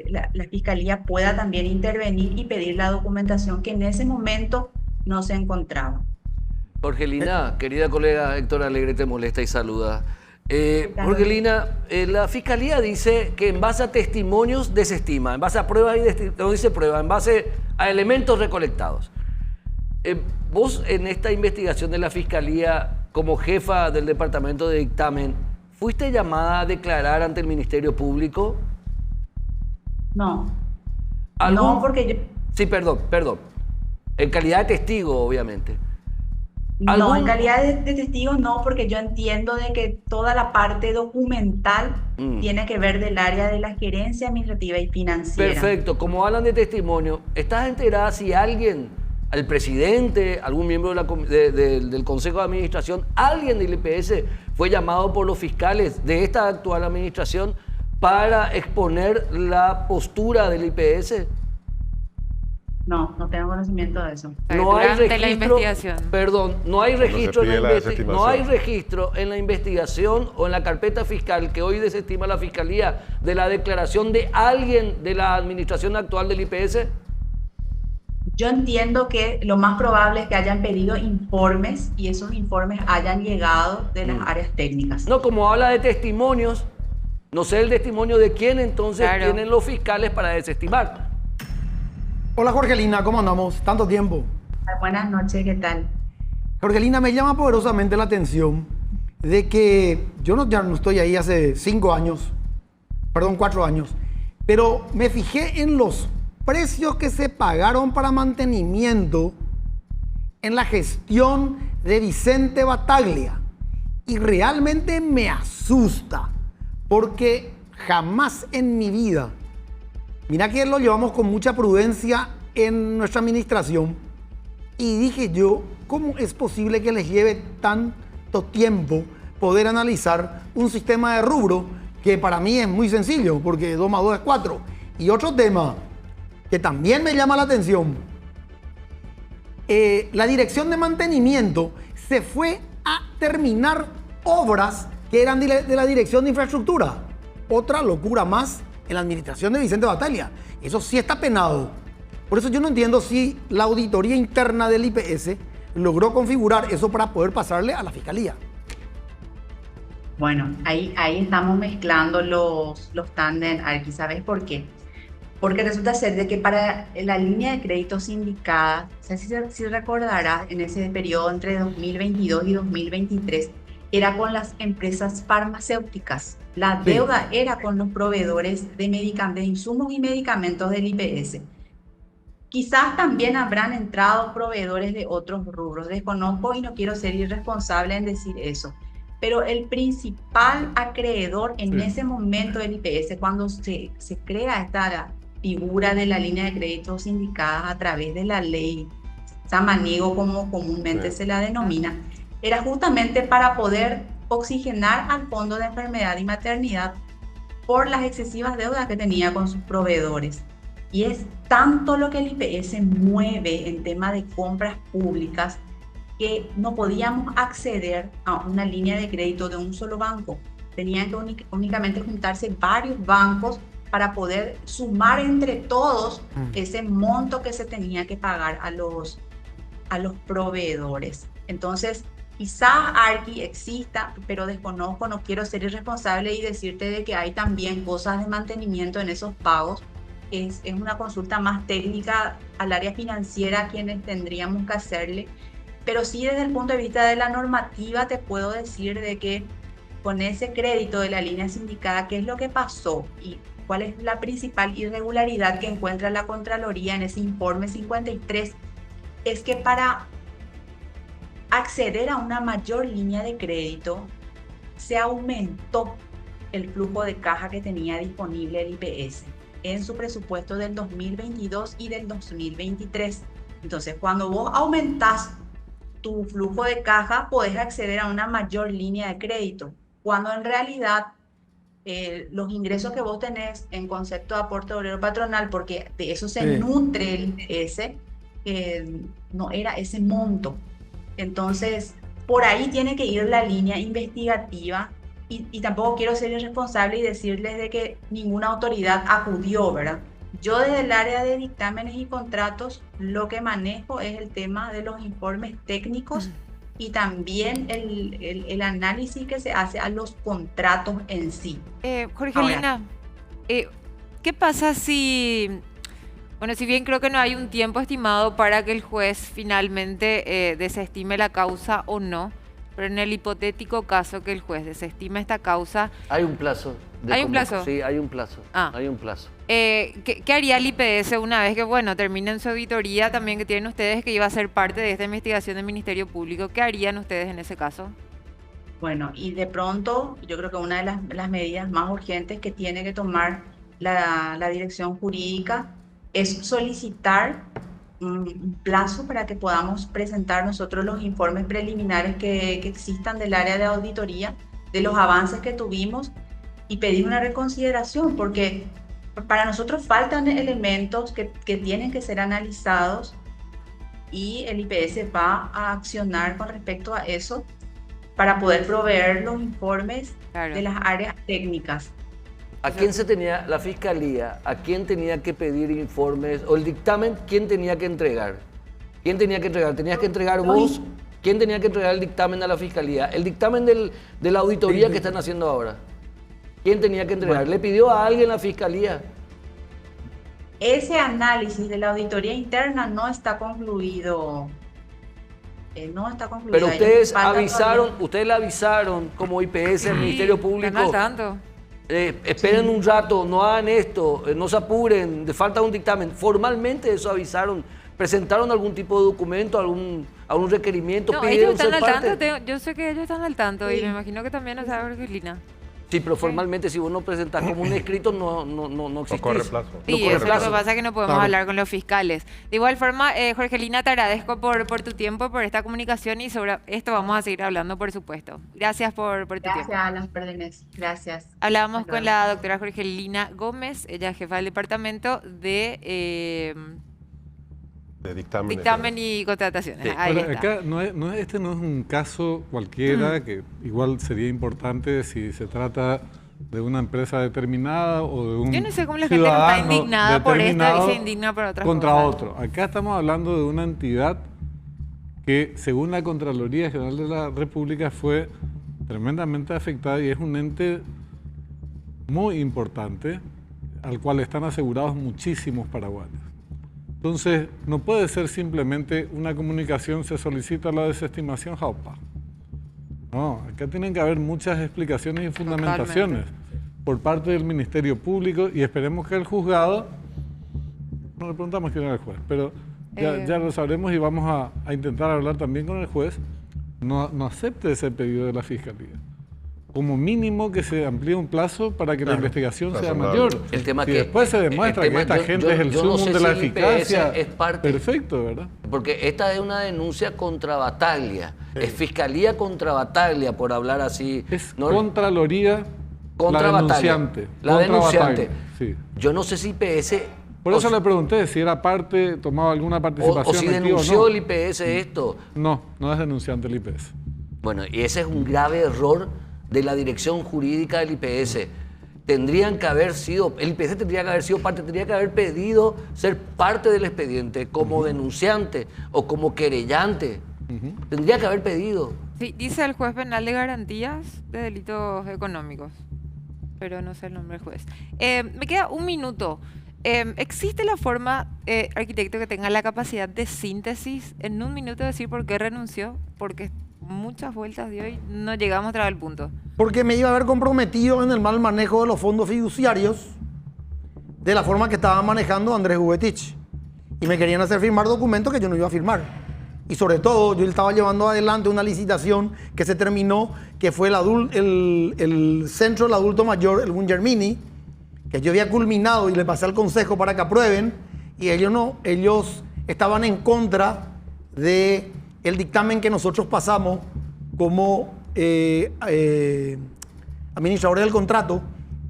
S7: la Fiscalía pueda también intervenir y pedir la documentación que en ese momento no se encontraba.
S6: Jorgelina, querida colega Héctor Alegre te molesta y saluda. Jorgelina, la Fiscalía dice que en base a testimonios desestima, en base a pruebas no dice prueba, en base a elementos recolectados. Vos en esta investigación de la Fiscalía, como jefa del Departamento de Dictamen, ¿fuiste llamada a declarar ante el Ministerio Público?
S7: No.
S6: ¿Algún-
S7: No, porque yo...
S6: Sí, perdón. En calidad de testigo, obviamente.
S7: No,
S6: ¿Algún-
S7: en calidad de testigo no, porque yo entiendo de que toda la parte documental tiene que ver del área de la gerencia administrativa y financiera.
S6: Perfecto. Como hablan de testimonio, ¿estás enterada si alguien, el presidente, algún miembro del Consejo de Administración, alguien del IPS fue llamado por los fiscales de esta actual administración para exponer la postura del IPS?
S7: No, no tengo conocimiento de eso.
S6: No hay
S1: Durante la
S6: registro,
S1: investigación.
S6: perdón, no hay
S3: Cuando se
S6: registro
S3: pide la
S6: no
S3: desestimación.
S6: hay registro en la investigación o en la carpeta fiscal que hoy desestima la Fiscalía de la declaración de alguien de la administración actual del IPS.
S7: Yo entiendo que lo más probable es que hayan pedido informes y esos informes hayan llegado de las áreas técnicas.
S6: No, como habla de testimonios, no sé el testimonio de quién entonces
S1: Claro.
S6: tienen los fiscales para desestimar.
S4: Hola Jorgelina, ¿cómo andamos? Tanto tiempo.
S7: Buenas noches, ¿qué tal?
S4: Jorgelina, me llama poderosamente la atención de que yo ya no estoy ahí hace 4 años, pero me fijé en los precios que se pagaron para mantenimiento en la gestión de Vicente Battaglia y realmente me asusta porque jamás en mi vida, mira que lo llevamos con mucha prudencia en nuestra administración, y dije yo, ¿cómo es posible que les lleve tanto tiempo poder analizar un sistema de rubro que para mí es muy sencillo, porque 2 más 2 es 4? Y otro tema que también me llama la atención, la dirección de mantenimiento se fue a terminar obras que eran de la dirección de infraestructura. Otra locura más en la administración de Vicente Battaglia. Eso sí está penado. Por eso yo no entiendo si la auditoría interna del IPS logró configurar eso para poder pasarle a la Fiscalía.
S7: Bueno, ahí estamos mezclando los tándem, Arqui, ¿sabes por qué? Porque resulta ser de que para la línea de crédito sindicada, o sea, si recordarás, en ese periodo entre 2022 y 2023, era con las empresas farmacéuticas. La
S4: Sí.
S7: deuda era con los proveedores de insumos y medicamentos del IPS. Quizás también habrán entrado proveedores de otros rubros. Desconozco y no quiero ser irresponsable en decir eso. Pero el principal acreedor en ese momento del IPS, cuando se crea esta figura de la línea de crédito sindicada a través de la ley Samaniego, como comúnmente se la denomina, era justamente para poder oxigenar al Fondo de Enfermedad y Maternidad por las excesivas deudas que tenía con sus proveedores. Y es tanto lo que el IPS mueve en tema de compras públicas que no podíamos acceder a una línea de crédito de un solo banco. Tenían que únicamente juntarse varios bancos para poder sumar entre todos ese monto que se tenía que pagar a los proveedores. Entonces, quizás Arqui exista, pero desconozco, no quiero ser irresponsable y decirte de que hay también cosas de mantenimiento en esos pagos. Es una consulta más técnica al área financiera quienes tendríamos que hacerle. Pero sí, desde el punto de vista de la normativa, te puedo decir de que con ese crédito de la línea sindicada, ¿qué es lo que pasó? Y cuál es la principal irregularidad que encuentra la Contraloría en ese informe 53, es que para acceder a una mayor línea de crédito, se aumentó el flujo de caja que tenía disponible el IPS en su presupuesto del 2022 y del 2023. Entonces, cuando vos aumentás tu flujo de caja, podés acceder a una mayor línea de crédito, cuando en realidad los ingresos que vos tenés en concepto de aporte obrero patronal, porque de eso se nutre el IPS, no era ese monto. Entonces, por ahí tiene que ir la línea investigativa y tampoco quiero ser irresponsable y decirles de que ninguna autoridad acudió, ¿verdad? Yo desde el área de dictámenes y contratos lo que manejo es el tema de los informes técnicos y también el análisis que se hace a los contratos en sí.
S1: Jorgelina, ¿qué pasa si Bueno, si bien creo que no hay un tiempo estimado para que el juez finalmente desestime la causa o no, pero en el hipotético caso que el juez desestime esta causa,
S6: Hay un plazo.
S1: ¿Hay un plazo?
S6: Sí, hay un plazo.
S1: Ah.
S6: Hay un plazo.
S1: ¿qué haría el IPS una vez que, bueno, terminen su auditoría también que tienen ustedes, que iba a ser parte de esta investigación del Ministerio Público? ¿Qué harían ustedes en ese caso?
S7: Bueno, y de pronto yo creo que una de las medidas más urgentes que tiene que tomar la dirección jurídica es solicitar un plazo para que podamos presentar nosotros los informes preliminares que existan del área de auditoría, de los avances que tuvimos, y pedir una reconsideración, porque para nosotros faltan elementos que tienen que ser analizados y el IPS va a accionar con respecto a eso para poder proveer los informes
S1: Claro.
S7: de las áreas técnicas.
S6: ¿A quién se tenía, la fiscalía, a quién tenía que pedir informes, o el dictamen, quién tenía que entregar? ¿Quién tenía que entregar? ¿Tenías que entregar vos? ¿Quién tenía que entregar el dictamen a la fiscalía? El dictamen de la auditoría que están haciendo ahora. ¿Quién tenía que entregar? ¿Le pidió a alguien la fiscalía?
S7: Ese análisis de la auditoría interna no está concluido. No está concluido.
S6: Pero
S7: Ahí
S6: ustedes
S7: falta
S6: avisaron,
S7: todavía.
S6: ustedes le avisaron como IPS, el Ministerio Público.
S1: ¿Están al tanto?
S6: Esperen un rato, no hagan esto, no se apuren, falta un dictamen. Formalmente eso avisaron, presentaron algún tipo de documento, algún requerimiento,
S1: No, ellos
S6: pidieron
S1: están
S6: ser
S1: al
S6: parte.
S1: tanto, yo sé que ellos están al tanto y
S7: Sí.
S1: me imagino que también lo sabe Jorgelina.
S6: Sí, pero formalmente si vos no presentás como un escrito no existís.
S3: corre plazo.
S1: Sí,
S6: No corre
S1: eso es lo que
S6: plazo.
S1: pasa, que no podemos
S6: Claro.
S1: hablar con los fiscales. De igual forma, Jorgelina, te agradezco por tu tiempo, por esta comunicación, y sobre esto vamos a seguir hablando, por supuesto. Gracias por tu tiempo.
S7: Gracias a las órdenes. Gracias.
S1: Hablábamos
S7: Hasta
S1: con
S7: luego.
S1: la doctora Jorgelina Gómez, ella es jefa del departamento de
S3: De dictámenes.
S1: dictamen y contrataciones.
S6: Sí.
S1: Ahí
S2: Ahora,
S1: está.
S2: acá este no es un caso cualquiera, que igual sería importante si se trata de una empresa determinada o de un
S1: Yo no sé cómo la gente no está
S2: ciudadano
S1: indignada por esto y
S2: determinado
S1: se indigna por otras
S2: contra
S1: cosas.
S2: otro. Acá estamos hablando de una entidad que, según la Contraloría General de la República, fue tremendamente afectada y es un ente muy importante al cual están asegurados muchísimos paraguayos. Entonces, no puede ser simplemente una comunicación, se solicita la desestimación, jaupa. No, acá tienen que haber muchas explicaciones y fundamentaciones por parte del Ministerio Público, y esperemos que el juzgado, no le preguntamos quién era el juez, pero ya lo sabremos, y vamos a intentar hablar también con el juez, no acepte ese pedido de la Fiscalía. Como mínimo que se amplíe un plazo para que la investigación sea
S3: razonable.
S2: mayor.
S6: El tema
S2: si
S6: que-
S2: después se
S6: el
S2: demuestra
S6: tema-
S2: que esta
S6: yo-
S2: gente
S6: yo-
S2: es el
S6: yo no
S2: sumum
S6: sé
S2: de
S6: si
S2: la
S6: el IPS
S2: eficacia,
S6: es parte.
S2: perfecto, ¿verdad?
S6: Porque esta es una denuncia contra Bataglia, es fiscalía contra Bataglia, por hablar así.
S2: Es
S6: ¿no?
S2: Contraloría,
S6: Contra
S2: la
S6: Bataglia.
S2: denunciante.
S6: La
S2: contra
S6: denunciante.
S2: Bataglia, sí.
S6: Yo no sé si IPS
S2: Por eso le pregunté si era parte, tomaba alguna
S6: o
S2: participación
S6: si
S2: activa
S6: denunció
S2: o
S6: el IPS esto.
S2: no. No es denunciante el IPS.
S6: Bueno, y ese es un grave error de la dirección jurídica del IPS. Tendrían que haber sido, el IPS tendría que haber sido parte, tendría que haber pedido ser parte del expediente como denunciante o como querellante. Tendría que haber pedido.
S1: Sí, dice el juez penal de garantías de delitos económicos, pero no sé el nombre del juez. Me queda un minuto. ¿Existe la forma, arquitecto, que tenga la capacidad de síntesis en un minuto decir por qué renunció? Porque muchas vueltas de hoy no llegamos a traer el punto.
S4: Porque me iba a haber comprometido en el mal manejo de los fondos fiduciarios de la forma que estaba manejando Andrés Huetich. Y me querían hacer firmar documentos que yo no iba a firmar. Y sobre todo, yo estaba llevando adelante una licitación que se terminó, que fue el Centro del Adulto Mayor, el Bungermini, que yo había culminado y le pasé al Consejo para que aprueben, y ellos estaban en contra de el dictamen que nosotros pasamos como administradores del contrato,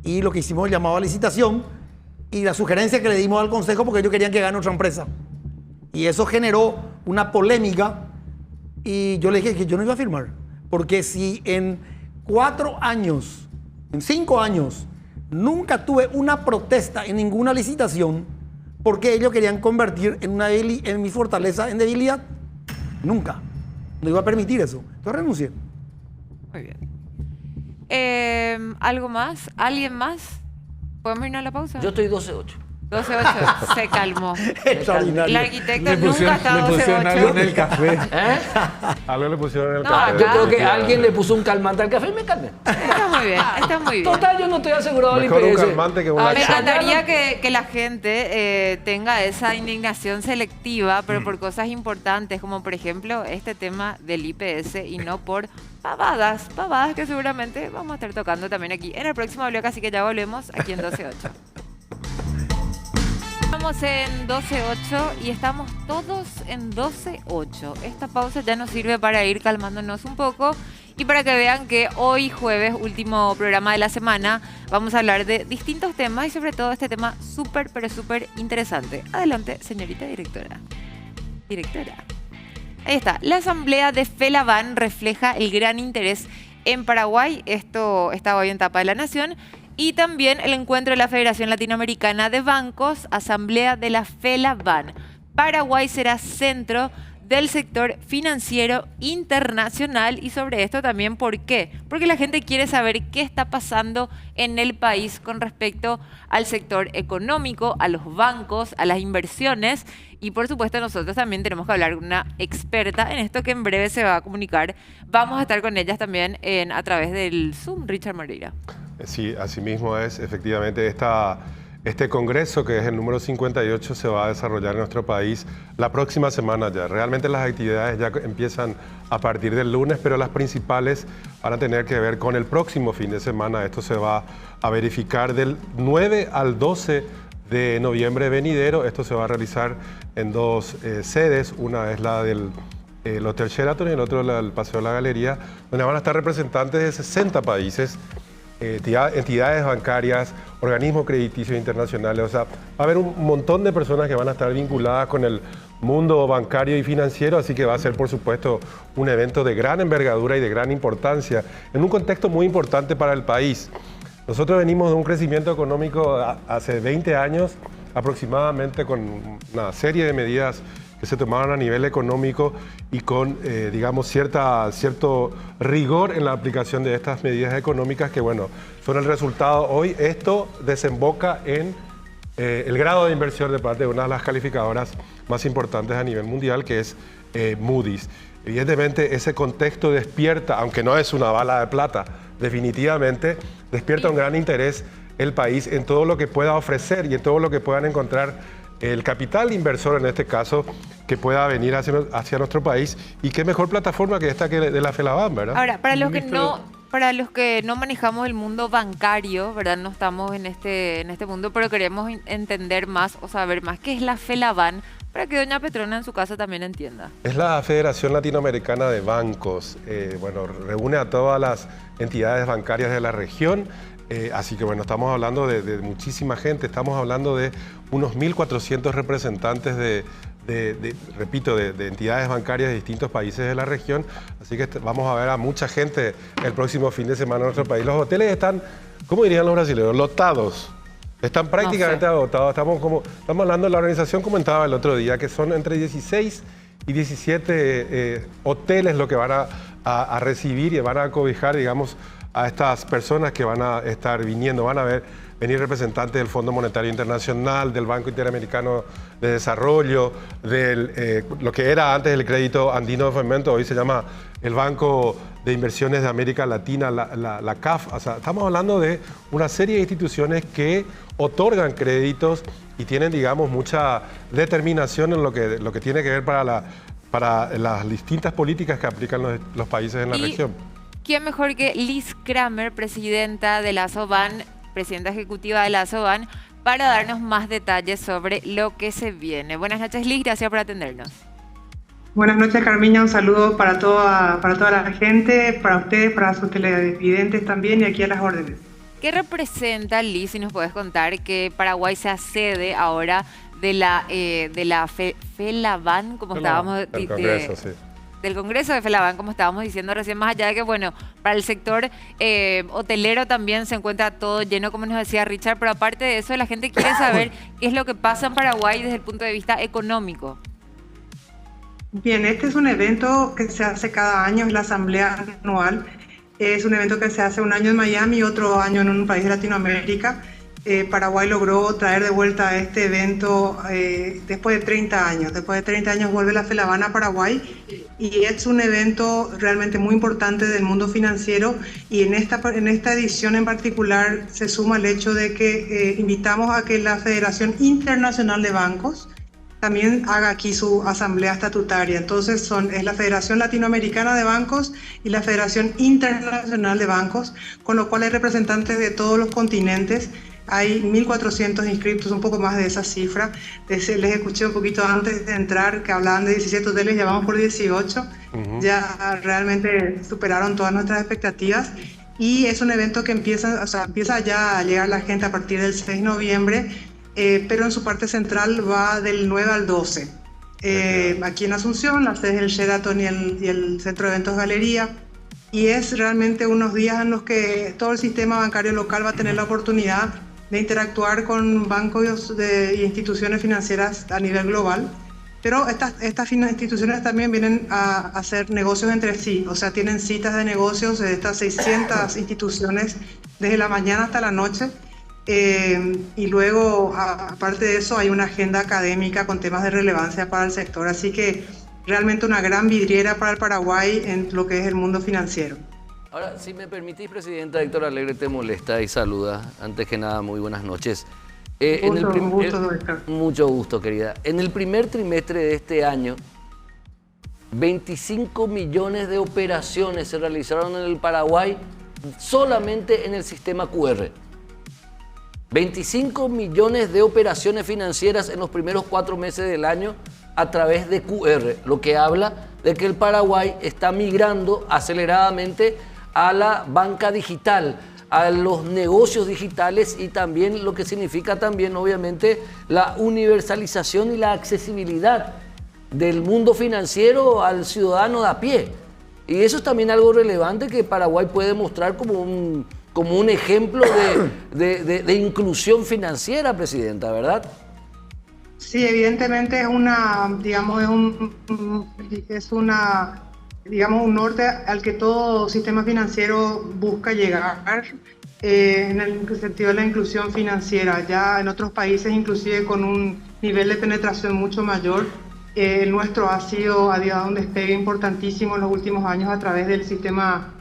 S4: y lo que hicimos el llamado a licitación y la sugerencia que le dimos al Consejo, porque ellos querían que gane otra empresa. Y eso generó una polémica, y yo le dije que yo no iba a firmar, porque si en 4 años, en 5 años, nunca tuve una protesta en ninguna licitación, porque ellos querían convertir en mi fortaleza en debilidad, nunca. No iba a permitir eso. Entonces renuncié.
S1: Muy bien. ¿Algo más? ¿Alguien más? ¿Podemos irnos a la pausa?
S6: Yo estoy 12-8.
S1: 12-8, se calmó. El
S4: Extraordinario.
S1: arquitecto
S2: Le
S1: nunca
S2: pusieron,
S1: está
S2: le pusieron algo en
S1: 12-8.
S2: el café.
S3: Algo le pusieron en el
S1: No,
S3: café.
S1: acá-
S6: Yo creo que alguien le puso un calmante al café y me calmé.
S1: Está muy bien, está muy bien.
S6: Total, yo no estoy asegurado del
S3: Mejor un
S6: IPS.
S3: calmante que una
S1: Me
S3: acción.
S1: encantaría que la gente tenga esa indignación selectiva, pero por cosas importantes, como por ejemplo este tema del IPS y no por pavadas que seguramente vamos a estar tocando también aquí en el próximo bloque, así que ya volvemos aquí en 12-8. Estamos en 12-8 y estamos todos en 12-8. Esta pausa ya nos sirve para ir calmándonos un poco y para que vean que hoy jueves, último programa de la semana, vamos a hablar de distintos temas y sobre todo este tema súper, pero súper interesante. Adelante, señorita directora. Directora. Ahí está. La asamblea de FELABAN refleja el gran interés en Paraguay. Esto está hoy en Tapa de la Nación. Y también el encuentro de la Federación Latinoamericana de Bancos, asamblea de la FELABAN. Paraguay será centro del sector financiero internacional y sobre esto también, ¿por qué? Porque la gente quiere saber qué está pasando en el país con respecto al sector económico, a los bancos, a las inversiones y por supuesto nosotros también tenemos que hablar con una experta en esto que en breve se va a comunicar. Vamos a estar con ellas también a través del Zoom, Richard Moreira.
S3: Sí, así mismo es. Efectivamente, este congreso, que es el número 58, se va a desarrollar en nuestro país la próxima semana ya. Realmente las actividades ya empiezan a partir del lunes, pero las principales van a tener que ver con el próximo fin de semana. Esto se va a verificar del 9 al 12 de noviembre venidero. Esto se va a realizar en dos sedes. Una es la del Hotel Sheraton y el otro el Paseo de la Galería, donde van a estar representantes de 60 países, entidades bancarias, organismos crediticios internacionales. O sea, va a haber un montón de personas que van a estar vinculadas con el mundo bancario y financiero, así que va a ser, por supuesto, un evento de gran envergadura y de gran importancia, en un contexto muy importante para el país. Nosotros venimos de un crecimiento económico hace 20 años aproximadamente, con una serie de medidas que se tomaron a nivel económico y con, digamos, cierto rigor en la aplicación de estas medidas económicas que, bueno, son el resultado. Hoy esto desemboca en el grado de inversión de parte de una de las calificadoras más importantes a nivel mundial, que es Moody's. Evidentemente, ese contexto despierta, aunque no es una bala de plata, definitivamente despierta un gran interés el país en todo lo que pueda ofrecer y en todo lo que puedan encontrar el capital inversor, en este caso, que pueda venir hacia nuestro país. Y qué mejor plataforma que esta que de la FELABAN, ¿verdad?
S1: Ahora, para los que no manejamos el mundo bancario, ¿verdad? No estamos en este mundo, pero queremos entender más o saber más qué es la FELABAN, para que doña Petrona en su casa también entienda.
S3: Es la Federación Latinoamericana de Bancos. Bueno, reúne a todas las entidades bancarias de la región. Así que bueno, estamos hablando de muchísima gente, estamos hablando de unos 1.400 representantes repito, de entidades bancarias de distintos países de la región. Así que vamos a ver a mucha gente el próximo fin de semana en nuestro país. Los hoteles están, ¿cómo dirían los brasileños? Lotados. Están prácticamente agotados. Estamos hablando, la organización comentaba el otro día que son entre 16 y 17 hoteles lo que van a recibir y van a cobijar, digamos, a estas personas que van a estar viniendo. Van a venir representantes del Fondo Monetario Internacional, del Banco Interamericano de Desarrollo, lo que era antes el Crédito Andino de Fomento, hoy se llama el Banco de Inversiones de América Latina, la CAF. O sea, estamos hablando de una serie de instituciones que otorgan créditos y tienen, digamos, mucha determinación en lo que tiene que ver para las distintas políticas que aplican los países en la región.
S1: ¿Quién mejor que Liz Kramer, presidenta de la SOBAN, presidenta ejecutiva de la SOBAN, para darnos más detalles sobre lo que se viene? Buenas noches, Liz, gracias por atendernos.
S8: Buenas noches, Carmiña, un saludo para toda la gente, para ustedes, para sus televidentes también y aquí a las órdenes.
S1: ¿Qué representa, Liz, si nos puedes contar que Paraguay sea sede ahora de la FELABAN, como estábamos
S3: del Congreso, sí.
S1: Del Congreso de FELABAN, como estábamos diciendo recién, más allá de que, bueno, para el sector hotelero también se encuentra todo lleno, como nos decía Richard, pero aparte de eso, la gente quiere saber qué es lo que pasa en Paraguay desde el punto de vista económico.
S8: Bien, este es un evento que se hace cada año, es la asamblea anual. Es un evento que se hace un año en Miami y otro año en un país de Latinoamérica. Paraguay logró traer de vuelta a este evento después de 30 años. Después de 30 años vuelve la FELABAN a Paraguay y es un evento realmente muy importante del mundo financiero, y en esta edición en particular se suma el hecho de que invitamos a que la Federación Internacional de Bancos también haga aquí su asamblea estatutaria. Entonces es la Federación Latinoamericana de Bancos y la Federación Internacional de Bancos, con lo cual hay representantes de todos los continentes. Hay 1.400 inscritos, un poco más de esa cifra. Les escuché un poquito antes de entrar que hablaban de 17 hoteles, ya vamos por 18. Ya realmente superaron todas nuestras expectativas. Y es un evento que empieza ya a llegar la gente a partir del 6 de noviembre, pero en su parte central va del 9 al 12. Aquí en Asunción, la sede es el Sheraton y el Centro de Eventos Galería. Y es realmente unos días en los que todo el sistema bancario local va a tener la oportunidad de interactuar con bancos y instituciones financieras a nivel global. Pero estas instituciones también vienen a hacer negocios entre sí, o sea, tienen citas de negocios de estas 600 instituciones desde la mañana hasta la noche. Y luego, aparte de eso, hay una agenda académica con temas de relevancia para el sector. Así que realmente una gran vidriera para el Paraguay en lo que es el mundo financiero.
S6: Ahora, si me permitís, Presidenta, Héctor Alegre te molesta y saluda. Antes que nada, muy buenas noches.
S8: Un gusto, Héctor.
S6: Mucho gusto, querida. En el primer trimestre de este año, 25 millones de operaciones se realizaron en el Paraguay solamente en el sistema QR. 25 millones de operaciones financieras en los primeros 4 meses del año a través de QR, lo que habla de que el Paraguay está migrando aceleradamente a la banca digital, a los negocios digitales, y también lo que significa también, obviamente, la universalización y la accesibilidad del mundo financiero al ciudadano de a pie. Y eso es también algo relevante que Paraguay puede mostrar como un ejemplo de inclusión financiera, Presidenta, ¿verdad?
S8: Sí, evidentemente es un norte al que todo sistema financiero busca llegar, en el sentido de la inclusión financiera. Ya en otros países, inclusive con un nivel de penetración mucho mayor, el nuestro ha dado un despegue importantísimo en los últimos años a través del sistema,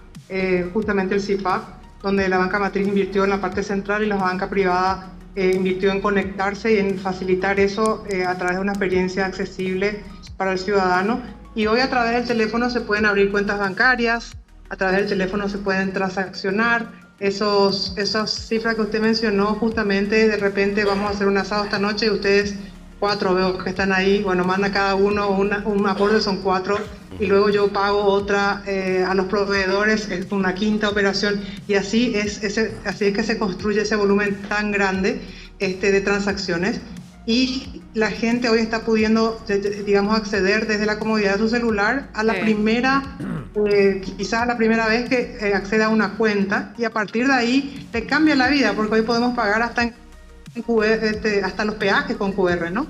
S8: justamente el CIPAP, donde la banca matriz invirtió en la parte central y la banca privada invirtió en conectarse y en facilitar eso a través de una experiencia accesible para el ciudadano. Y hoy a través del teléfono se pueden abrir cuentas bancarias, a través del teléfono se pueden transaccionar. Esas cifras que usted mencionó, justamente de repente vamos a hacer un asado esta noche y ustedes 4 veo que están ahí, bueno, manda cada uno un aporte, son 4, y luego yo pago otra a los proveedores, es una quinta operación, y así es que se construye ese volumen tan grande de transacciones. Y la gente hoy está pudiendo, digamos, acceder desde la comodidad de su celular a la quizás a la primera vez que accede a una cuenta, y a partir de ahí le cambia la vida, porque hoy podemos pagar hasta los peajes con QR, ¿no?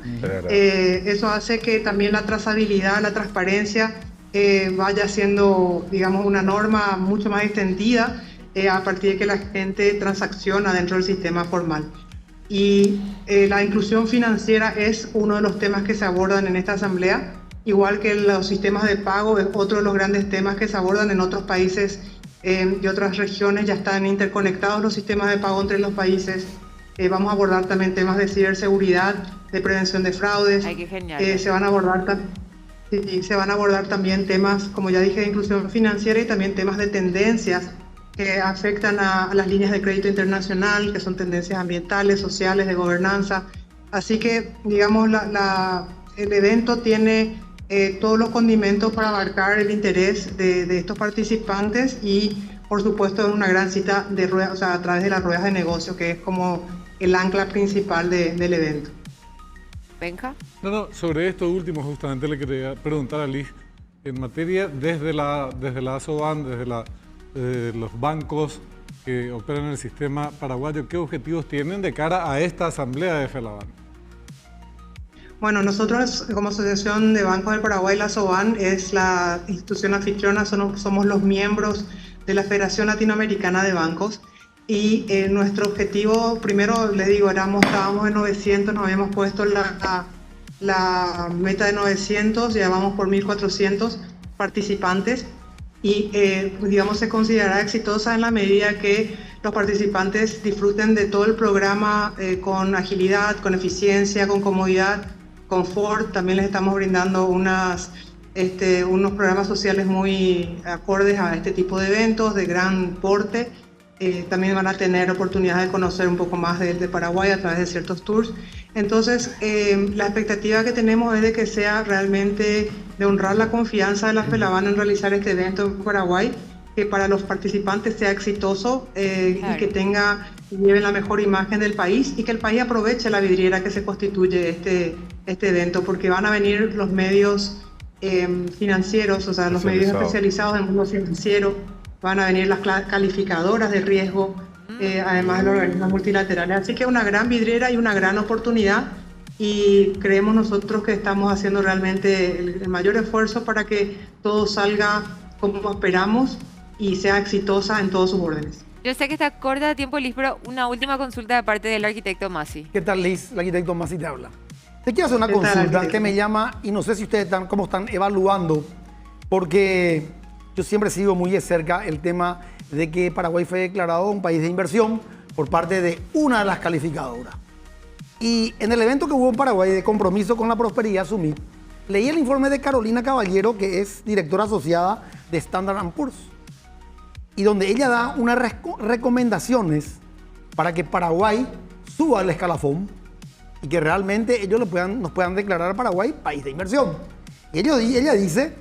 S8: Eso hace que también la trazabilidad, la transparencia vaya siendo, digamos, una norma mucho más extendida a partir de que la gente transacciona dentro del sistema formal. Y la inclusión financiera es uno de los temas que se abordan en esta asamblea, igual que los sistemas de pago es otro de los grandes temas que se abordan en otros países y otras regiones. Ya están interconectados los sistemas de pago entre los países. Vamos a abordar también temas de ciberseguridad, de prevención de fraudes.
S1: Ay, qué genial.
S8: Se van a abordar también temas, como ya dije, de inclusión financiera, y también temas de tendencias que afectan a las líneas de crédito internacional, que son tendencias ambientales, sociales, de gobernanza. Así que, digamos, el evento tiene todos los condimentos para abarcar el interés de estos participantes, y, por supuesto, es una gran cita de ruedas, o sea, a través de las ruedas de negocio, que es como el ancla principal del evento.
S1: Benja.
S2: No, sobre esto último justamente le quería preguntar a Liz, en materia desde la ASOBAN, desde los bancos que operan en el sistema paraguayo, ¿qué objetivos tienen de cara a esta asamblea de FELABAN?
S8: Bueno, nosotros como Asociación de Bancos del Paraguay, la ASOBAN es la institución anfitriona, somos los miembros de la Federación Latinoamericana de Bancos, y nuestro objetivo, primero les digo, estábamos en 900, nos habíamos puesto la meta de 900, ya vamos por 1.400 participantes y digamos se considerará exitosa en la medida que los participantes disfruten de todo el programa con agilidad, con eficiencia, con comodidad, confort. También les estamos brindando unos programas sociales muy acordes a este tipo de eventos de gran porte. También van a tener oportunidad de conocer un poco más de Paraguay a través de ciertos tours. Entonces, la expectativa que tenemos es de que sea realmente de honrar la confianza de la FELABAN en realizar este evento en Paraguay, que para los participantes sea exitoso y que lleven la mejor imagen del país y que el país aproveche la vidriera que se constituye este evento, porque van a venir los medios financieros, o sea, los medios especializados del mundo financiero, van a venir las calificadoras de riesgo, además de los organismos multilaterales. Así que una gran vidriera y una gran oportunidad, y creemos nosotros que estamos haciendo realmente el mayor esfuerzo para que todo salga como esperamos y sea exitosa en todos sus órdenes.
S1: Yo sé que está corta de tiempo, Liz, pero una última consulta de parte del arquitecto Masi.
S4: ¿Qué tal, Liz? El arquitecto Masi te habla. Te quiero hacer una consulta que me llama, y no sé si ustedes cómo están evaluando, porque yo siempre sigo muy de cerca el tema de que Paraguay fue declarado un país de inversión por parte de una de las calificadoras. Y en el evento que hubo en Paraguay de compromiso con la prosperidad, SUMIP, leí el informe de Carolina Caballero, que es directora asociada de Standard & Poor's, y donde ella da unas recomendaciones para que Paraguay suba el escalafón y que realmente ellos nos puedan declarar a Paraguay país de inversión. Y ella dice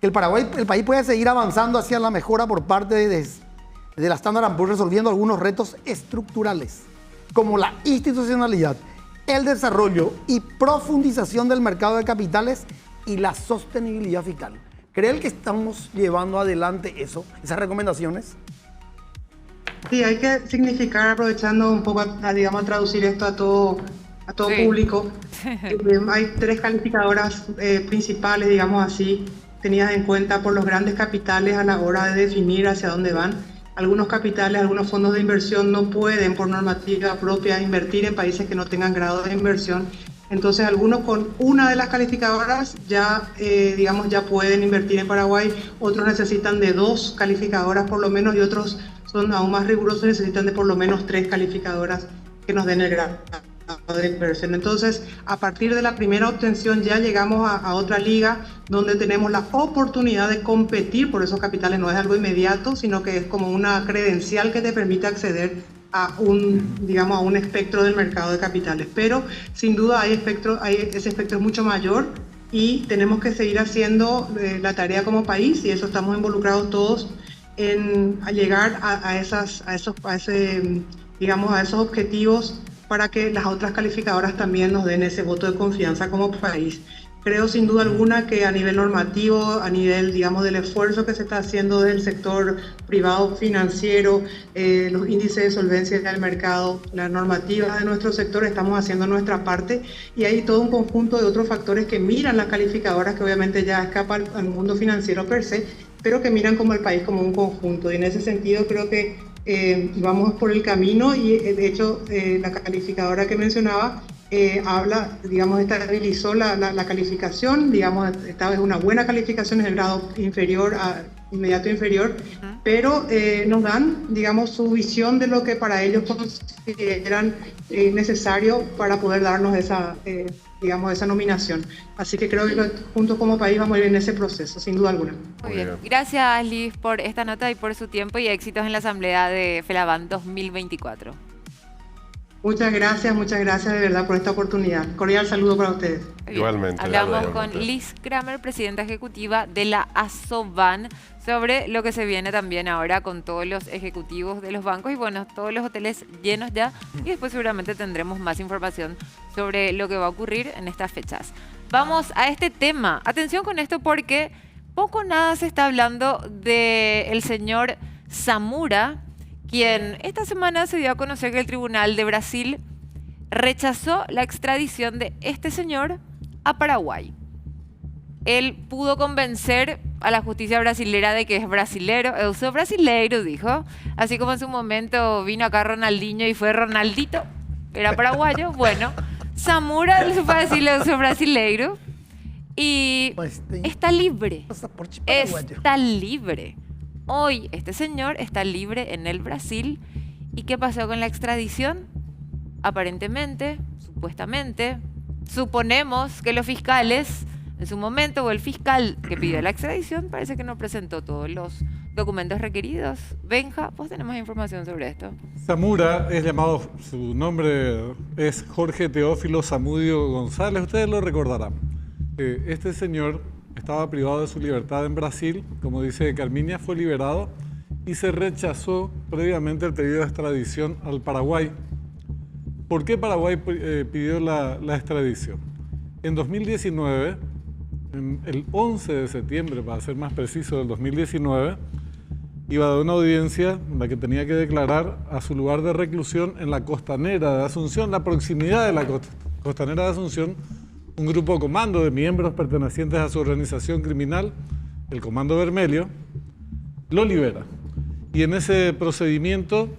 S4: que el país puede seguir avanzando hacia la mejora por parte de la Standard & Poor's, resolviendo algunos retos estructurales, como la institucionalidad, el desarrollo y profundización del mercado de capitales y la sostenibilidad fiscal. ¿Creen que estamos llevando adelante esas recomendaciones?
S8: Sí, hay que significar, aprovechando un poco a traducir esto a todo público. Hay 3 calificadoras principales, digamos así, tenidas en cuenta por los grandes capitales a la hora de definir hacia dónde van. Algunos capitales, algunos fondos de inversión no pueden por normativa propia invertir en países que no tengan grado de inversión. Entonces algunos con una de las calificadoras ya pueden invertir en Paraguay, otros necesitan de 2 calificadoras por lo menos, y otros son aún más rigurosos, necesitan de por lo menos 3 calificadoras que nos den el grado de inversión. Entonces, a partir de la primera obtención ya llegamos a otra liga donde tenemos la oportunidad de competir por esos capitales. No es algo inmediato, sino que es como una credencial que te permite acceder a un espectro del mercado de capitales. Pero sin duda ese espectro es mucho mayor y tenemos que seguir haciendo la tarea como país, y eso estamos involucrados todos en llegar a esos objetivos, para que las otras calificadoras también nos den ese voto de confianza como país. Creo sin duda alguna que a nivel normativo, a nivel, del esfuerzo que se está haciendo del sector privado financiero, los índices de solvencia del mercado, la normativa de nuestro sector, estamos haciendo nuestra parte, y hay todo un conjunto de otros factores que miran las calificadoras, que obviamente ya escapan al mundo financiero per se, pero que miran como el país como un conjunto. Y en ese sentido creo que vamos por el camino, y de hecho la calificadora que mencionaba estabilizó la calificación, esta vez una buena calificación en el grado inferior inmediato inferior, pero nos dan, su visión de lo que para ellos consideran necesario para poder darnos esa nominación. Así que creo que juntos como país vamos a ir en ese proceso, sin duda alguna.
S1: Muy bien. Gracias, Liz, por esta nota y por su tiempo, y éxitos en la Asamblea de FELABAN 2024.
S8: Muchas gracias de verdad por esta oportunidad. Cordial saludo para ustedes.
S3: Igualmente.
S1: Hablamos con Liz Kramer, presidenta ejecutiva de la ASOBAN, sobre lo que se viene también ahora con todos los ejecutivos de los bancos y todos los hoteles llenos ya, y después seguramente tendremos más información sobre lo que va a ocurrir en estas fechas. Vamos a este tema. Atención con esto, porque poco o nada se está hablando del señor Zamura, quien esta semana se dio a conocer que el Tribunal de Brasil rechazó la extradición de este señor a Paraguay. él pudo convencer a la justicia brasilera de que es brasilero. Eu sou brasileiro, dijo. Así como en su momento vino acá Ronaldinho y fue Ronaldito, era paraguayo. Bueno, Zamora le fue a decirle eu sou brasileiro y está libre.
S4: Pasaporte paraguayo.
S1: Está libre. Hoy este señor está libre en el Brasil. ¿Y qué pasó con la extradición? Aparentemente, supuestamente, suponemos que los fiscales, en su momento, o el fiscal que pidió la extradición, parece que no presentó todos los documentos requeridos. Benja, vos tenés información sobre esto.
S2: Zamora es llamado, su nombre es Jorge Teófilo Zamudio González, ustedes lo recordarán. Este señor estaba privado de su libertad en Brasil, como dice Carmiña, fue liberado y se rechazó previamente el pedido de extradición al Paraguay. ¿Por qué Paraguay pidió la extradición? En 2019, el 11 de septiembre, para ser más preciso, del 2019, iba a dar una audiencia en la que tenía que declarar a su lugar de reclusión en la costanera de Asunción, la proximidad de la costanera de Asunción, un grupo comando de miembros pertenecientes a su organización criminal, el Comando Vermelho, lo libera. Y en ese procedimiento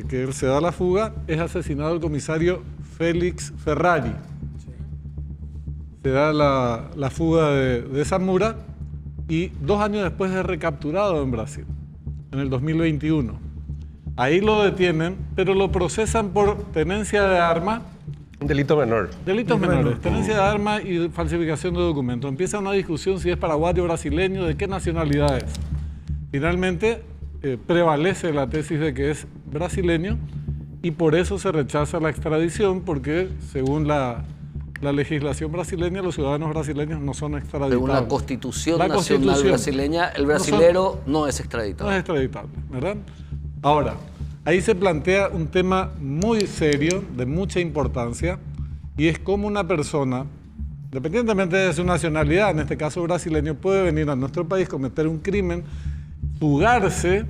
S2: que él se da la fuga, es asesinado el comisario Félix Ferrari. Se da la fuga de Zamora y 2 años después es recapturado en Brasil, en el 2021. Ahí lo detienen, pero lo procesan por tenencia de arma.
S3: Un delito menor.
S2: Delitos menores, tenencia de arma y falsificación de documentos. Empieza una discusión si es paraguayo o brasileño, de qué nacionalidad es. Finalmente prevalece la tesis de que es brasileño y por eso se rechaza la extradición, porque según la legislación brasileña, los ciudadanos brasileños no son extraditables.
S6: Según la Constitución Nacional brasileña, el brasilero no es extraditable.
S2: No es extraditable, ¿verdad? Ahora, ahí se plantea un tema muy serio, de mucha importancia, y es cómo una persona, independientemente de su nacionalidad, en este caso brasileño, puede venir a nuestro país, cometer un crimen, fugarse,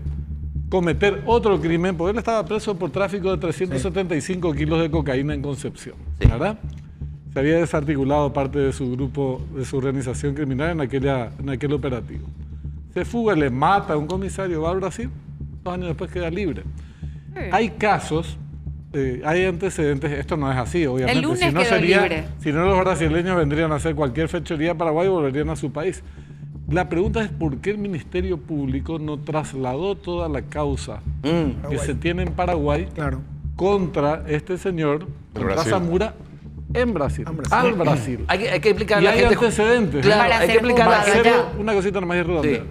S2: cometer otro crimen, porque él estaba preso por tráfico de 375 kilos de cocaína en Concepción, ¿verdad? Se había desarticulado parte de su grupo, de su organización criminal en aquel operativo. Se fuga, le mata a un comisario, va al Brasil, 2 años después queda libre. Sí. Hay casos, hay antecedentes, esto no es así, obviamente.
S1: El lunes quedó libre.
S2: Si no, los brasileños vendrían a hacer cualquier fechoría a Paraguay y volverían a su país. La pregunta es por qué el Ministerio Público no trasladó toda la causa que se tiene en Paraguay contra este señor, contra Zamora, en Brasil, al Brasil.
S6: Hay que explicarle
S2: a la gente. Hay antecedentes.
S6: Claro, hay que explicarle a la gente.
S2: Una cosita nomás y redondea. Sí.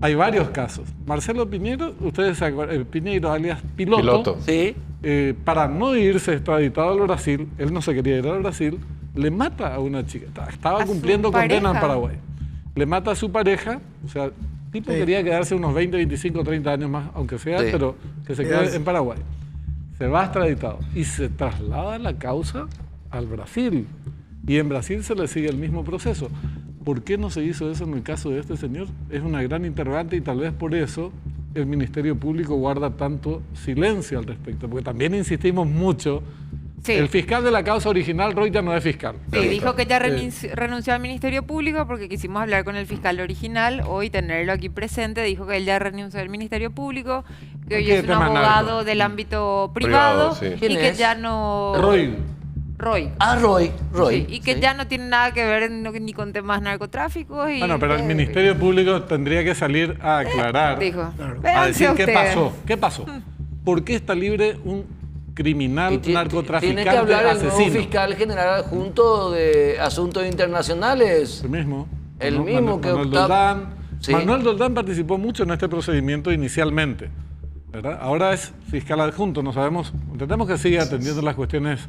S2: Hay varios casos. Marcelo Piñeiro, ustedes se acuerdan, Piñeiro alias Piloto.
S6: Sí.
S2: Para no irse extraditado al Brasil, él no se quería ir al Brasil, le mata a una chica. Estaba cumpliendo condena en Paraguay. Le mata a su pareja, o sea, el tipo quería quedarse unos 20, 25, 30 años más, aunque sea, pero que se quede en Paraguay. Se va extraditado y se traslada la causa al Brasil. Y en Brasil se le sigue el mismo proceso. ¿Por qué no se hizo eso en el caso de este señor? Es una gran interrogante y tal vez por eso el Ministerio Público guarda tanto silencio al respecto, porque también insistimos mucho. Sí. El fiscal de la causa original, Roy, ya no es fiscal.
S1: Sí, dijo que ya renunció al Ministerio Público porque quisimos hablar con el fiscal original, hoy tenerlo aquí presente. Dijo que él ya renunció al Ministerio Público, que hoy es un abogado del ámbito privado y que ya no... Roy.
S6: Roy.
S1: Sí, y que ya no tiene nada que ver ni con temas narcotráficos. Y,
S2: bueno, pero el Ministerio Público tendría que salir a aclarar,
S1: dijo,
S2: a decir qué pasó. ¿Por qué está libre un criminal narcotraficante
S6: tiene que hablar
S2: asesino?
S6: El nuevo fiscal general adjunto de Asuntos Internacionales.
S2: El mismo.
S6: Manuel
S2: Doldán. Sí. Manuel Doldán participó mucho en este procedimiento inicialmente, ¿verdad? Ahora es fiscal adjunto, no sabemos, entendemos que sigue atendiendo las cuestiones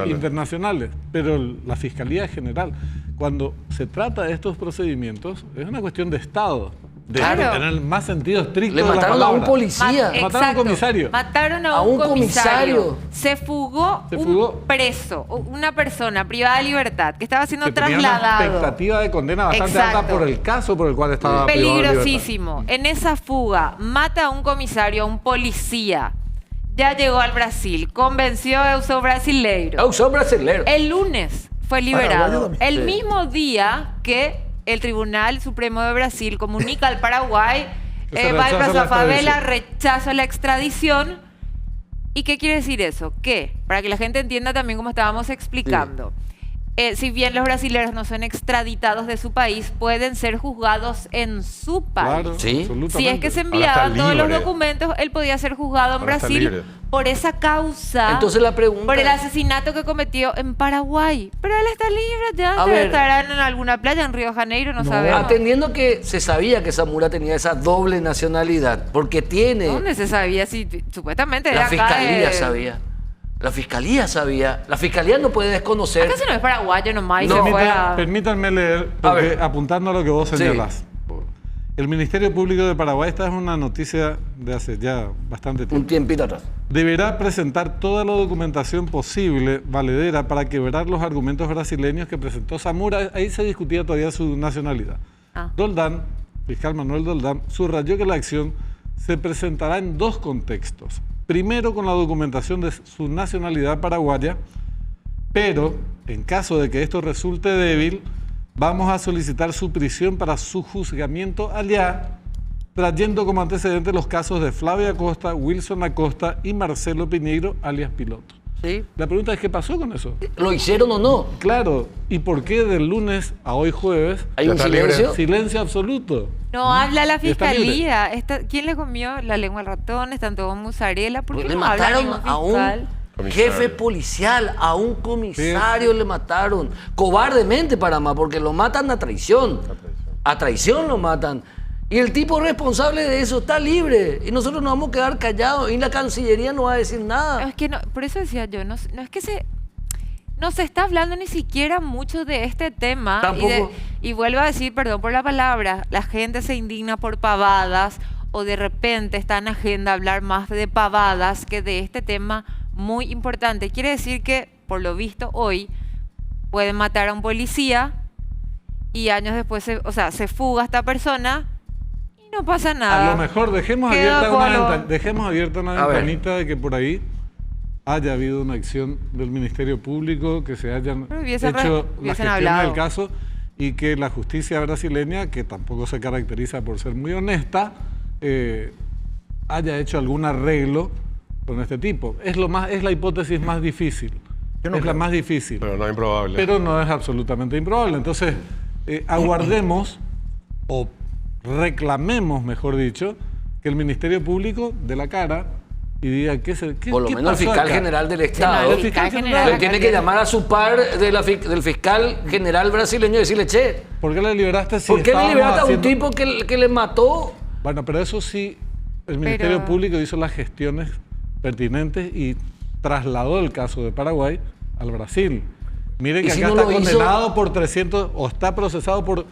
S2: internacionales, pero la Fiscalía General, cuando se trata de estos procedimientos, es una cuestión de Estado. De tener el más sentido estricto de la palabra.
S6: Le mataron a un policía.
S2: Mataron a un comisario.
S1: Mataron a un comisario. Se fugó un preso, una persona privada de libertad, que estaba siendo trasladado.
S2: Tenía una expectativa de condena bastante alta por el caso por el cual estaba
S1: peligrosísimo. En esa fuga, mata a un comisario, a un policía. Ya llegó al Brasil, convenció a Eusebio Brasileiro.
S6: Eusebio Brasileiro.
S1: El lunes fue liberado. El mismo día que el Tribunal Supremo de Brasil comunica al Paraguay,
S2: Que se
S1: va
S2: rechaza
S1: a
S2: la
S1: favela,
S2: extradición.
S1: rechaza la extradición. ¿Y qué quiere decir eso? Que, para que la gente entienda también como estábamos explicando, si bien los brasileños no son extraditados de su país, pueden ser juzgados en su país.
S2: Claro,
S6: Sí.
S2: absolutamente.
S1: Si es que se
S3: Ahora
S1: enviaban
S3: está
S1: todos los
S3: libre.
S1: documentos, él podía ser juzgado en
S3: Ahora está
S1: Brasil
S3: libre.
S1: por esa causa,
S6: Entonces la pregunta
S1: por el
S6: es-
S1: asesinato que cometió en Paraguay. Pero él está libre ya,
S6: A
S1: debe
S6: ver.
S1: estar en alguna playa en Río de Janeiro, no sabemos.
S6: Atendiendo que se sabía que Zamora tenía esa doble nacionalidad, porque tiene...
S1: ¿Dónde se sabía? Si supuestamente
S6: La
S1: era acá
S6: fiscalía
S1: de-
S6: sabía. La fiscalía sabía. La fiscalía no puede desconocer.
S1: Acá si no es paraguayo nomás y
S6: No.
S1: se fue a...
S2: Permítanme leer,
S6: A
S2: porque
S6: ver.
S2: apuntando a lo que vos
S6: Sí.
S2: señalás. El Ministerio Público de Paraguay, esta es una noticia de hace ya bastante
S6: Un
S2: tiempo,
S6: tiempito atrás.
S2: deberá presentar toda la documentación posible, valedera, para quebrar los argumentos brasileños que presentó Zamora. Ahí se discutía todavía su nacionalidad.
S1: Ah.
S2: Doldán, fiscal Manuel Doldán, subrayó que la acción se presentará en dos contextos. Primero, con la documentación de su nacionalidad paraguaya, pero en caso de que esto resulte débil, vamos a solicitar su prisión para su juzgamiento allá, trayendo como antecedente los casos de Flavia Acosta, Wilson Acosta y Marcelo Piñeiro, alias Piloto.
S6: ¿Sí?
S2: La pregunta es, ¿qué pasó con eso?
S6: ¿Lo hicieron o no?
S2: Claro, ¿y por qué del lunes a hoy jueves
S6: ¿Hay
S3: Ya
S6: un
S3: está libre.
S6: silencio?
S2: silencio absoluto?
S1: No habla la
S2: Y está libre.
S1: fiscalía. ¿Quién le comió la lengua al ratón? Están todos musarela. ¿Por qué
S6: Le
S1: no habla
S6: mataron
S1: ningún
S6: a un
S1: fiscal?
S3: Comisario.
S6: jefe policial, a un comisario le mataron. Cobardemente para más, porque lo matan a traición. A traición lo matan. Y el tipo responsable de eso está libre. Y nosotros nos vamos a quedar callados. Y la Cancillería no va a decir nada.
S1: Es que no, por eso decía yo, no es que no se está hablando ni siquiera mucho de este tema.
S6: Tampoco.
S1: Y vuelvo a decir, perdón por la palabra, la gente se indigna por pavadas o de repente está en agenda hablar más de pavadas que de este tema muy importante. Quiere decir que, por lo visto hoy, pueden matar a un policía y años después, se fuga esta persona y no pasa nada.
S2: A lo mejor dejemos
S1: Queda
S2: abierta una,
S1: como-
S2: dejemos abierta una
S6: A ver.
S2: ventanita de que por ahí haya habido una acción del Ministerio Público, que se hayan
S1: Pero hubiesen
S2: hecho las
S1: hubiesen
S2: gestiones
S1: hablado.
S2: del caso y que la justicia brasileña, que tampoco se caracteriza por ser muy honesta, haya hecho algún arreglo con este tipo. Es la hipótesis más difícil.
S4: Yo no
S2: es la
S4: creo.
S2: más difícil.
S3: Pero no es improbable.
S2: Pero no es absolutamente improbable. Entonces, aguardemos o reclamemos, mejor dicho, que el Ministerio Público dé la cara y diga qué
S6: Por lo
S2: qué
S6: menos el
S2: pasó
S6: fiscal
S2: acá.
S6: general del
S1: no,
S6: Estado.
S1: el fiscal general.
S6: Le tiene que llamar a su par del fiscal general brasileño y decirle, che,
S2: ¿Por qué le liberaste si
S6: ¿por qué le
S2: estábamos
S6: liberaste a un
S2: haciendo-
S6: tipo que le mató?
S2: Bueno, pero eso sí, el Ministerio Público hizo las gestiones pertinentes y trasladó el caso de Paraguay al Brasil. Miren
S6: ¿Y
S2: que
S6: si
S2: acá
S6: no
S2: está
S6: lo hizo?
S2: condenado por 300 o está procesado por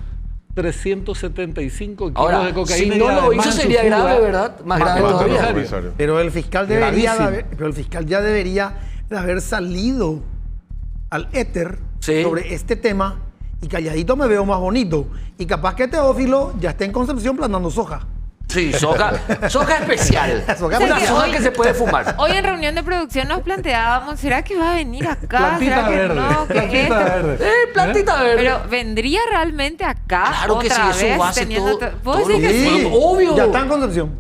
S2: 375 kilos
S6: Ahora,
S2: de cocaína.
S6: si
S2: y
S6: no lo
S2: además
S6: hizo
S2: en su
S6: sería
S2: fuga,
S6: grave, ¿verdad? Más grave
S2: mató al
S6: todavía.
S2: comisario.
S3: Comisario.
S4: Pero el fiscal
S2: Gravísimo.
S4: pero el fiscal ya debería de haber salido al éter
S6: Sí.
S4: sobre este tema y calladito me veo más bonito. Y capaz que Teófilo ya esté en Concepción plantando soja.
S6: Sí, soja especial.
S4: Soja
S6: Una
S4: especial.
S6: soja que se puede fumar.
S1: Hoy en reunión de producción nos planteábamos, ¿será que va a venir acá?
S2: Plantita
S1: ¿Será que
S2: verde.
S1: no? ¿Qué
S2: Plantita
S1: esto?
S2: verde.
S6: Plantita verde.
S1: Pero ¿vendría realmente acá
S6: Claro que
S1: otra
S6: sí, eso
S1: vez?
S6: hace
S1: teniendo
S6: todo-
S1: ¿Vos
S6: todo
S1: decís
S6: lo
S1: que
S6: que-
S1: sí?
S6: Sí, obvio.
S4: Ya está en Concepción.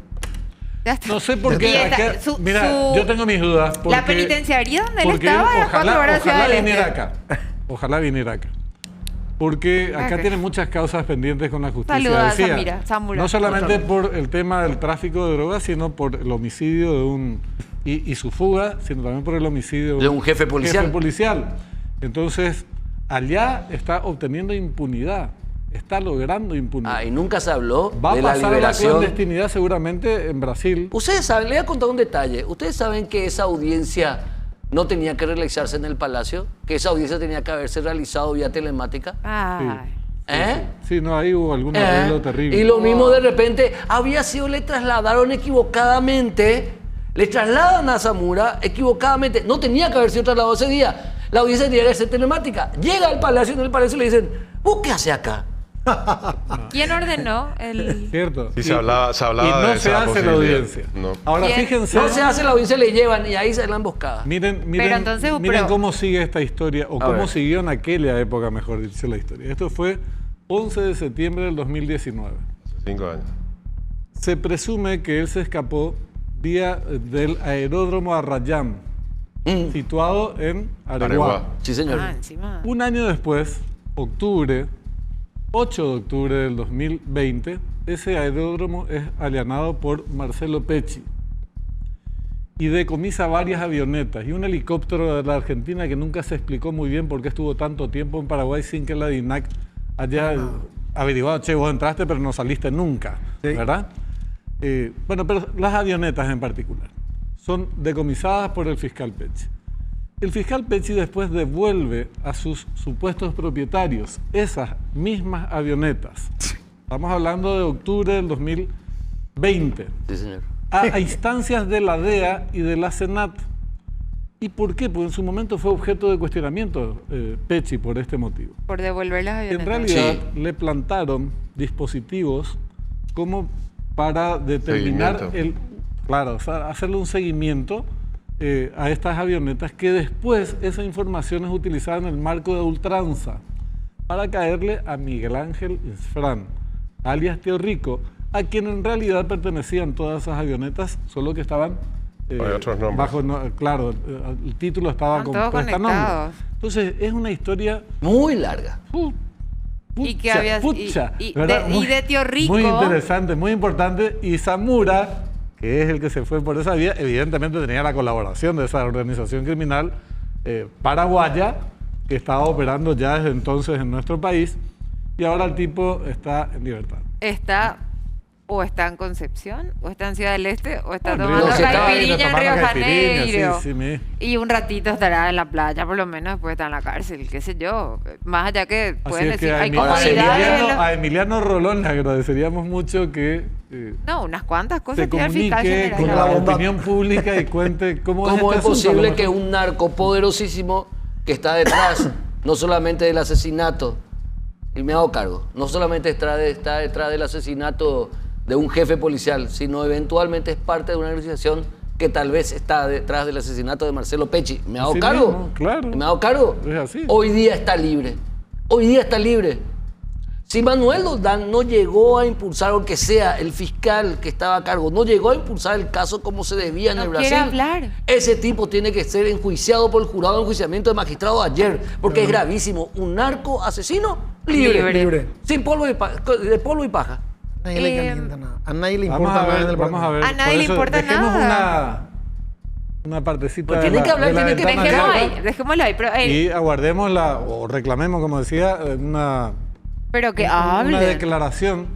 S1: Ya está.
S2: No sé por
S1: Y
S2: qué.
S1: esta-
S2: acá-
S1: su-
S2: mira,
S1: su-
S2: yo tengo mis dudas. Porque,
S1: La penitenciaría donde él
S2: porque
S1: estaba era 4 horas hacia
S2: ojalá
S1: el
S2: viniera
S1: este.
S2: acá. Ojalá viniera acá. Porque acá
S1: Ok.
S2: tiene muchas causas pendientes con la justicia.
S1: Saluda a
S2: Decía,
S1: Samira, Zamora.
S2: no solamente por el tema del tráfico de drogas, sino por el homicidio de un... Y su fuga, sino también por el homicidio
S6: De un jefe policial.
S2: Entonces, allá está obteniendo impunidad. Está logrando impunidad.
S6: Y nunca se habló
S2: Va a
S6: de la
S2: pasar la
S6: liberación.
S2: clandestinidad seguramente en Brasil.
S6: Ustedes saben, le voy a contar un detalle. Ustedes saben que esa audiencia no tenía que realizarse en el Palacio, que esa audiencia tenía que haberse realizado vía telemática.
S1: Ay.
S6: ¿Eh?
S2: Sí, no, ahí hubo algún arreglo terrible.
S6: Y lo mismo de repente, había sido, le trasladaron equivocadamente, le trasladan a Zamora equivocadamente, no tenía que haber sido trasladado ese día, la audiencia tenía que ser telemática. Llega al Palacio y en el Palacio le dicen, ¿vos qué hace acá?
S1: ¿Quién ordenó el...?
S2: ¿Cierto?
S3: Sí, se hablaba
S2: y no
S3: de
S2: se
S3: esa
S2: hace la
S3: posibilidad.
S2: audiencia.
S3: No.
S2: Ahora,
S1: ¿Quién?
S2: fíjense...
S6: No se hace la audiencia, le llevan y ahí se la emboscada.
S2: Miren,
S1: entonces,
S2: miren
S1: pero-
S2: cómo sigue esta historia, o
S6: A
S2: cómo
S6: ver.
S2: siguió en aquella época, mejor dicho, la historia. Esto fue 11 de septiembre del 2019.
S3: Hace 5 años.
S2: Se presume que él se escapó vía del aeródromo Arrayán, situado en Areguá.
S6: Sí, señor.
S1: Ah, encima.
S2: Un año después, 8 de octubre del 2020, ese aeródromo es allanado por Marcelo Pecci y decomisa varias avionetas y un helicóptero de la Argentina que nunca se explicó muy bien por qué estuvo tanto tiempo en Paraguay sin que la DINAC haya averiguado, che, vos entraste pero no saliste nunca, ¿verdad? Bueno, pero las avionetas en particular son decomisadas por el fiscal Pecci. El fiscal Pecci después devuelve a sus supuestos propietarios esas mismas avionetas. Estamos hablando de octubre del 2020.
S6: Sí, señor.
S2: A instancias de la DEA y de la Senat. ¿Y por qué? Porque en su momento fue objeto de cuestionamiento Pecci por este motivo.
S1: Por devolver las avionetas.
S2: En realidad le plantaron dispositivos como para determinar o sea, hacerle un seguimiento a estas avionetas que después esa información es utilizada en el marco de ultranza para caerle a Miguel Ángel Isfrán, alias Tío Rico, a quien en realidad pertenecían todas esas avionetas, solo que estaban
S3: Hay otros nombres.
S2: bajo, claro, el título estaba
S1: Están todos
S2: compuesto a nombre.
S1: conectados.
S2: Entonces es una historia
S6: Muy larga.
S1: Y que había-
S2: ¿verdad?
S1: y de Tío Rico.
S2: Muy interesante, muy importante. Y Zamora, que es el que se fue por esa vía, evidentemente tenía la colaboración de esa organización criminal paraguaya que estaba operando ya desde entonces en nuestro país. Y ahora el tipo está en libertad.
S1: Está en Concepción, o está en Ciudad del Este, o está
S2: Ah, en
S1: tomando
S2: Río-
S1: caipirinha en
S2: tomando
S1: Río
S2: caipirinha,
S1: Janeiro.
S2: sí, sí,
S1: Y un ratito estará en la playa, por lo menos después está en la cárcel, qué sé yo. Más allá que
S2: Así
S1: pueden
S2: es que
S1: decir,
S2: a
S1: hay
S6: Ahora,
S1: comodidades.
S2: a Emiliano Rolón le agradeceríamos mucho que
S1: No, unas cuantas cosas
S2: se
S1: que el fiscal
S2: comunique
S1: general.
S2: con
S4: la
S2: la
S4: bondad.
S2: opinión pública y cuente cómo
S6: ¿Cómo
S2: es
S6: es
S2: este asunto?
S6: posible
S2: A lo
S6: que
S2: mejor-
S6: un narco poderosísimo que está detrás, no solamente del asesinato, y me hago cargo, no solamente está detrás del asesinato de un jefe policial, sino eventualmente es parte de una organización que tal vez está detrás del asesinato de Marcelo Pecci? ¿Me hago
S2: Así
S6: cargo?
S2: mismo, claro.
S6: ¿Me hago cargo?
S2: Es así.
S6: Hoy día está libre. Hoy día está libre. Si Manuel Doldán no llegó a impulsar, aunque sea el fiscal que estaba a cargo, no llegó a impulsar el caso como se debía en
S1: No
S6: el
S1: quiere
S6: Brasil,
S1: hablar.
S6: ese tipo tiene que ser enjuiciado por el jurado de enjuiciamiento de magistrado ayer, porque es gravísimo. Un narco asesino libre.
S4: Libre.
S6: Sin polvo y de polvo y paja.
S4: A nadie le calienta nada. A nadie le
S2: Vamos
S4: importa
S2: a
S4: nada en
S2: ver,
S4: el
S2: vamos a
S4: programa.
S2: ver.
S1: A nadie
S2: Por
S1: le
S2: eso
S1: importa
S2: dejemos
S1: nada.
S2: una partecita
S6: Pues
S2: de
S6: tienen
S2: la-
S6: que hablar,
S2: de la
S6: tienen que
S2: ventana
S1: Dejémoslo
S2: abierta
S1: ahí, dejémoslo ahí. Pero,
S2: y aguardemos o reclamemos, como decía,
S1: pero que
S2: una
S1: hable.
S2: declaración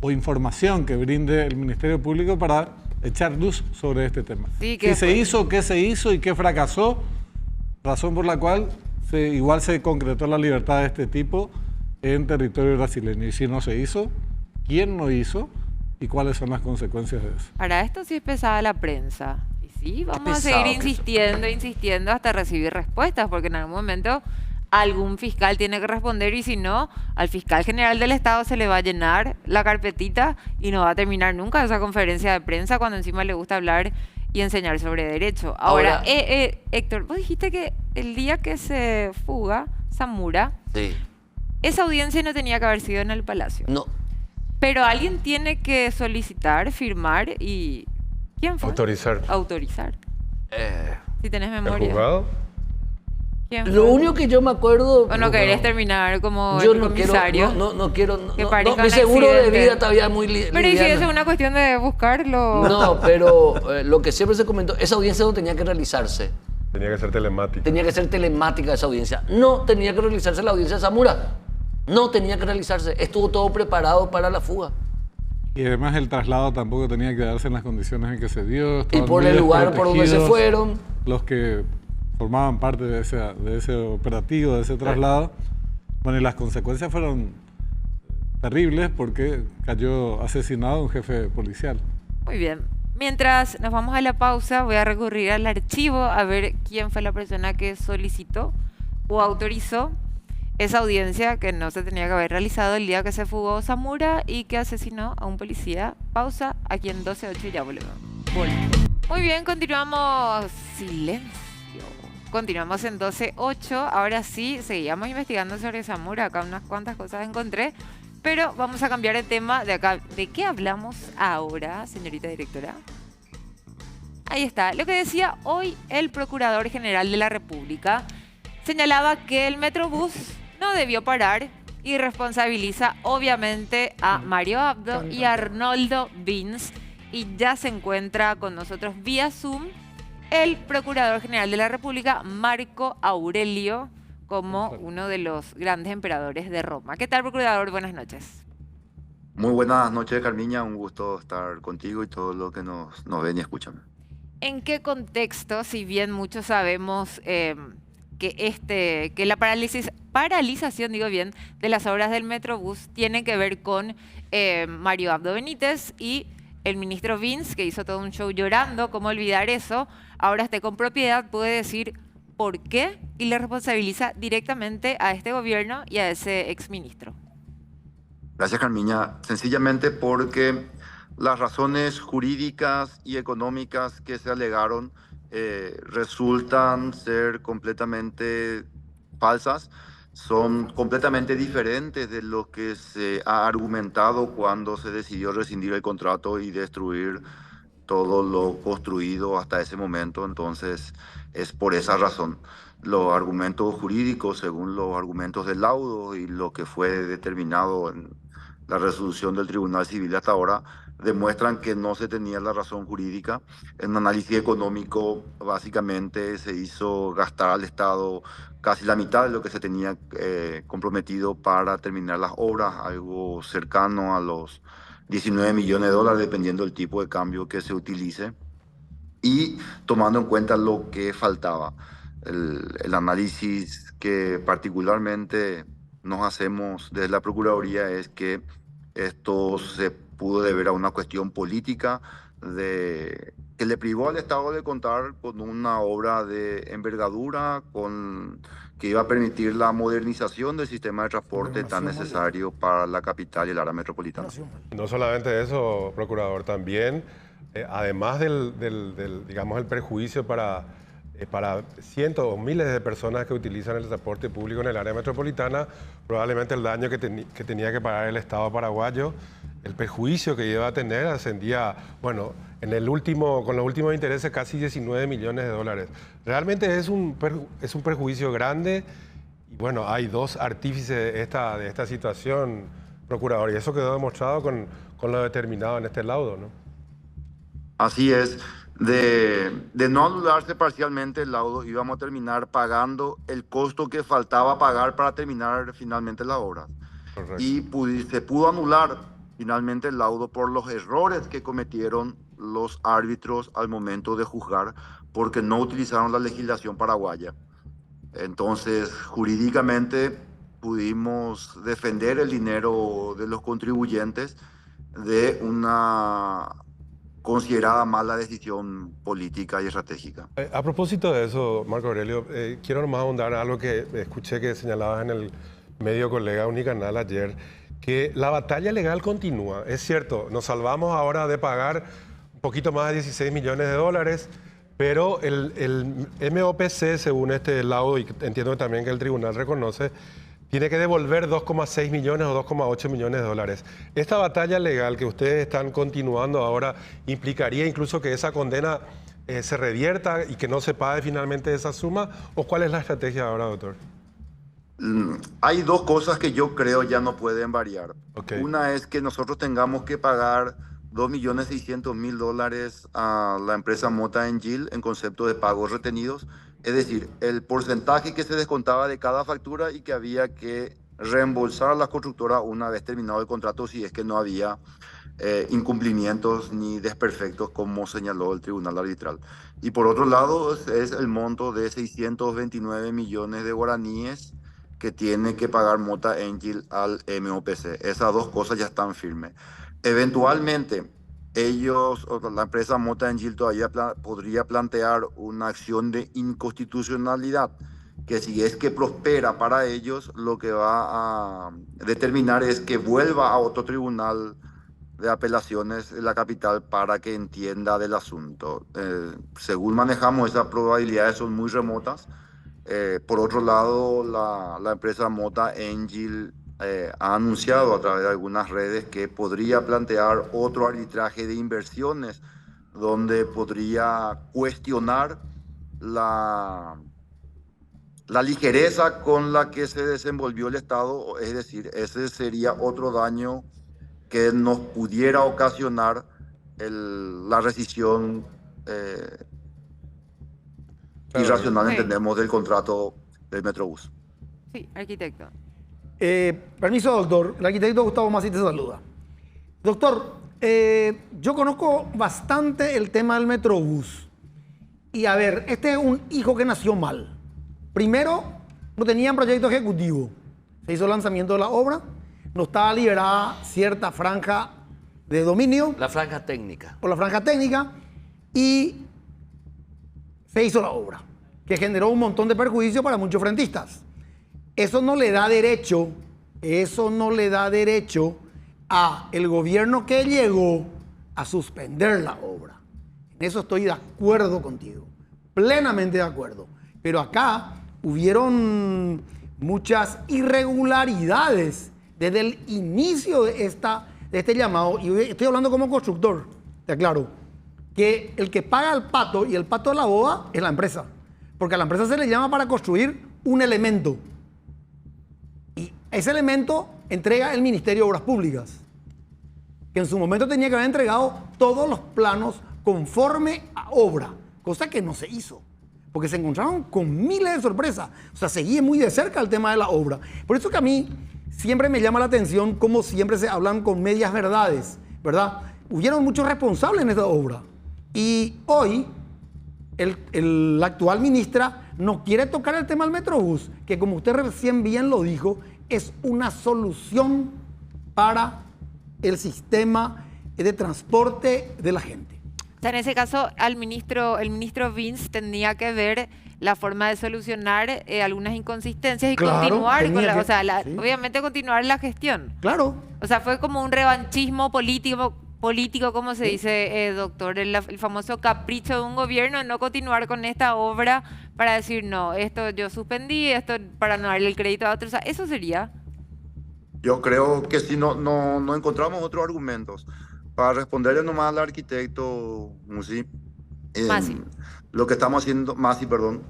S2: o información que brinde el Ministerio Público para echar luz sobre este tema.
S1: Sí, que
S2: si se
S1: fue-
S2: hizo, qué se hizo y qué fracasó, razón por la cual igual se concretó la libertad de este tipo en territorio brasileño. Y si no se hizo, ¿quién no hizo? ¿Y cuáles son las consecuencias de eso?
S1: Para esto sí es pesada la prensa. Y sí, vamos a
S6: pesado
S1: seguir
S6: que
S1: insistiendo hasta recibir respuestas, porque en algún momento algún fiscal tiene que responder y si no, al fiscal general del Estado se le va a llenar la carpetita y no va a terminar nunca esa conferencia de prensa cuando encima le gusta hablar y enseñar sobre derecho. Ahora, Héctor, vos dijiste que el día que se fuga Zamora,
S6: Sí.
S1: esa audiencia no tenía que haber sido en el Palacio.
S6: No.
S1: Pero alguien tiene que solicitar, firmar y... ¿Quién fue?
S3: Autorizar.
S1: Autorizar. Si tenés
S3: ¿El
S1: memoria.
S3: juzgado?
S1: ¿Quién
S6: Lo
S1: fue?
S6: único que yo me acuerdo.
S1: ¿O no querés terminar como
S6: Yo
S1: el
S6: no quiero.
S1: comisario?
S6: No quiero.
S1: Que
S6: No,
S1: parezca
S6: mi
S1: un
S6: seguro de
S1: accidente.
S6: vida todavía es muy
S1: Pero y si
S6: liviano.
S1: eso es una cuestión de buscarlo.
S6: No, pero lo que siempre se comentó, esa audiencia no tenía que realizarse.
S3: Tenía que ser telemático.
S6: Tenía que ser telemática esa audiencia. No tenía que realizarse la audiencia de Zamora. No tenía que realizarse. Estuvo todo preparado para la fuga.
S2: Y además el traslado tampoco tenía que darse en las condiciones en que se dio.
S6: Y
S2: estaban
S6: por
S2: muy
S6: el lugar por donde se
S2: desprotegidos
S6: fueron.
S2: los que formaban parte de ese operativo, de ese traslado. Bueno, y las consecuencias fueron terribles porque cayó asesinado un jefe policial.
S1: Muy bien. Mientras nos vamos a la pausa, voy a recurrir al archivo a ver quién fue la persona que solicitó o autorizó esa audiencia que no se tenía que haber realizado el día que se fugó Zamora y que asesinó a un policía. Pausa aquí en 12:08 y ya volvemos. Muy bien, continuamos. Silencio. Continuamos en 12:08. Ahora sí, seguíamos investigando sobre Zamora. Acá unas cuantas cosas encontré. Pero vamos a cambiar el tema de acá. ¿De qué hablamos ahora, señorita directora? Ahí está. Lo que decía hoy el Procurador General de la República señalaba que el Metrobús no debió parar y responsabiliza obviamente a Mario Abdo y a Arnoldo Vince. Y ya se encuentra con nosotros vía Zoom el Procurador General de la República, Marco Aurelio, como uno de los grandes emperadores de Roma. ¿Qué tal, Procurador? Buenas noches.
S9: Muy buenas noches, Carmiña. Un gusto estar contigo y todos los que nos ven y escuchan.
S1: ¿En qué contexto, si bien muchos sabemos que la paralización, digo bien, de las obras del Metrobús tiene que ver con Mario Abdo Benítez y el ministro Vince, que hizo todo un show llorando, ¿cómo olvidar eso? Ahora esté con propiedad, puede decir por qué y le responsabiliza directamente a este gobierno y a ese exministro.
S9: Gracias, Carmiña. Sencillamente porque las razones jurídicas y económicas que se alegaron resultan ser completamente falsas, son completamente diferentes de lo que se ha argumentado cuando se decidió rescindir el contrato y destruir todo lo construido hasta ese momento. Entonces, es por esa razón. Los argumentos jurídicos, según los argumentos del laudo y lo que fue determinado en la resolución del Tribunal Civil hasta ahora, demuestran que no se tenía la razón jurídica. En un análisis económico, básicamente se hizo gastar al Estado casi la mitad de lo que se tenía comprometido para terminar las obras, algo cercano a los 19 millones de dólares, dependiendo del tipo de cambio que se utilice, y tomando en cuenta lo que faltaba. El análisis que particularmente nos hacemos desde la Procuraduría es que esto se pudo deber a una cuestión política que le privó al Estado de contar con una obra de envergadura que iba a permitir la modernización del sistema de transporte tan necesario para la capital y el área metropolitana.
S3: No solamente eso, Procurador, también, además digamos, el perjuicio para cientos o miles de personas que utilizan el transporte público en el área metropolitana, probablemente el daño que tenía que pagar el Estado paraguayo, el perjuicio que iba a tener ascendía, bueno, con los últimos intereses casi 19 millones de dólares. Realmente es un perjuicio grande y bueno, hay dos artífices de esta situación, Procurador, y eso quedó demostrado con lo determinado en este laudo, ¿no?
S9: Así es. De no anularse parcialmente el laudo, íbamos a terminar pagando el costo que faltaba pagar para terminar finalmente la obra.
S3: Correcto.
S9: Y se pudo anular finalmente el laudo por los errores que cometieron los árbitros al momento de juzgar, porque no utilizaron la legislación paraguaya. Entonces, jurídicamente pudimos defender el dinero de los contribuyentes de una considerada mala decisión política y estratégica.
S3: A propósito de eso, Marco Aurelio, quiero nomás ahondar en algo que escuché que señalabas en el medio colega Unicanal ayer, que la batalla legal continúa. Es cierto, nos salvamos ahora de pagar un poquito más de 16 millones de dólares, pero el MOPC, según este laudo, y entiendo también que el tribunal reconoce, tiene que devolver 2,6 millones o 2,8 millones de dólares. ¿Esta batalla legal que ustedes están continuando ahora implicaría incluso que esa condena se revierta y que no se pague finalmente esa suma? ¿O cuál es la estrategia ahora, doctor?
S9: Hay dos cosas que yo creo ya no pueden variar.
S3: Okay.
S9: Una es que nosotros tengamos que pagar 2.600.000 dólares a la empresa Mota Engil en concepto de pagos retenidos. Es decir, el porcentaje que se descontaba de cada factura y que había que reembolsar a la constructora una vez terminado el contrato si es que no había incumplimientos ni desperfectos como señaló el tribunal arbitral. Y por otro lado es el monto de 629 millones de guaraníes que tiene que pagar Mota Engil al MOPC. Esas dos cosas ya están firmes. Eventualmente, la empresa Mota Engil todavía podría plantear una acción de inconstitucionalidad, que si es que prospera para ellos, lo que va a determinar es que vuelva a otro tribunal de Apelaciones de la capital para que entienda del asunto. Según manejamos, esas probabilidades son muy remotas. Por otro lado, la empresa Mota Angel ha anunciado a través de algunas redes que podría plantear otro arbitraje de inversiones donde podría cuestionar la ligereza con la que se desenvolvió el Estado, es decir, ese sería otro daño que nos pudiera ocasionar la rescisión irracional,
S1: Sí.
S9: entendemos, del contrato del Metrobús.
S1: Sí, arquitecto.
S4: Permiso, doctor. El arquitecto Gustavo Massi te saluda. Doctor, yo conozco bastante el tema del Metrobús. Y a ver, este es un hijo que nació mal. Primero, no tenían proyecto ejecutivo. Se hizo el lanzamiento de la obra. No estaba liberada cierta franja de dominio.
S6: La franja técnica.
S4: Por la franja técnica. Y se hizo la obra, que generó un montón de perjuicios para muchos frentistas. Eso no le da derecho a el gobierno que llegó a suspender la obra. En eso estoy de acuerdo contigo, plenamente de acuerdo. Pero acá hubieron muchas irregularidades desde el inicio de este llamado, y estoy hablando como constructor, te aclaro, que el que paga el pato y el pato de la boda es la empresa, porque a la empresa se le llama para construir un elemento. Y ese elemento entrega el Ministerio de Obras Públicas, que en su momento tenía que haber entregado todos los planos conforme a obra, cosa que no se hizo, porque se encontraron con miles de sorpresas. O sea, seguía muy de cerca el tema de la obra. Por eso que a mí siempre me llama la atención cómo siempre se hablan con medias verdades, ¿verdad? Hubieron muchos responsables en esta obra. Y hoy la actual ministra no quiere tocar el tema del Metrobús, que como usted recién bien lo dijo, es una solución para el sistema de transporte de la gente.
S1: O sea, en ese caso, el ministro Vince tenía que ver la forma de solucionar algunas inconsistencias y
S4: Claro,
S1: continuar con
S4: tenía
S1: la,
S4: que-
S1: o sea,
S4: sí.
S1: obviamente continuar la gestión.
S4: Claro.
S1: O sea, fue como un revanchismo político, como se dice, doctor, el famoso capricho de un gobierno de no continuar con esta obra para decir, no, esto yo suspendí, esto para no darle el crédito a otros. O sea, eso sería.
S9: Yo creo que si no encontramos otros argumentos para responderle nomás al arquitecto Massi,
S1: Massi.
S9: lo que estamos haciendo, Massi, perdón,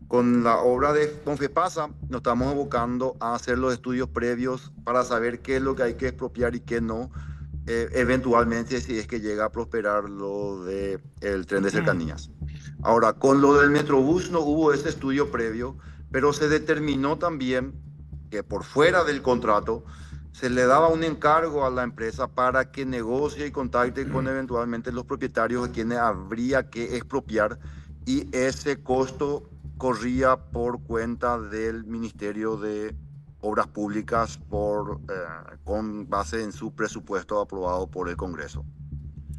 S9: con la obra de Confepasa, nos estamos abocando a hacer los estudios previos para saber qué es lo que hay que expropiar y qué no, eventualmente si es que llega a prosperar lo del tren de cercanías. Ahora, con lo del Metrobús no hubo ese estudio previo, pero se determinó también que por fuera del contrato se le daba un encargo a la empresa para que negocie y contacte con eventualmente los propietarios a quienes habría que expropiar, y ese costo corría por cuenta del Ministerio de Obras Públicas con base en su presupuesto aprobado por el Congreso.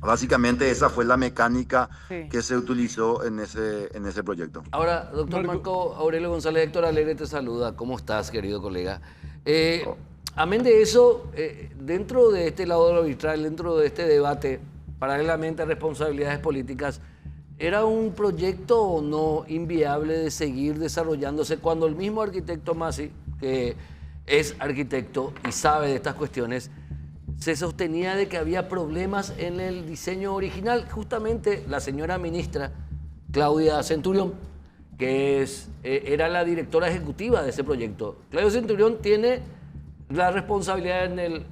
S9: Básicamente esa fue la mecánica
S1: Sí.
S9: que se utilizó en ese proyecto.
S6: Ahora, doctor Marco Aurelio González, Héctor Alegre te saluda. ¿Cómo estás, querido colega? Amén de eso, dentro de este lado arbitral, dentro de este debate, paralelamente a responsabilidades políticas, ¿era un proyecto o no inviable de seguir desarrollándose cuando el mismo arquitecto Massi, que es arquitecto y sabe de estas cuestiones, se sostenía de que había problemas en el diseño original? Justamente la señora ministra Claudia Centurión, que era la directora ejecutiva de ese proyecto. Claudia Centurión tiene la responsabilidad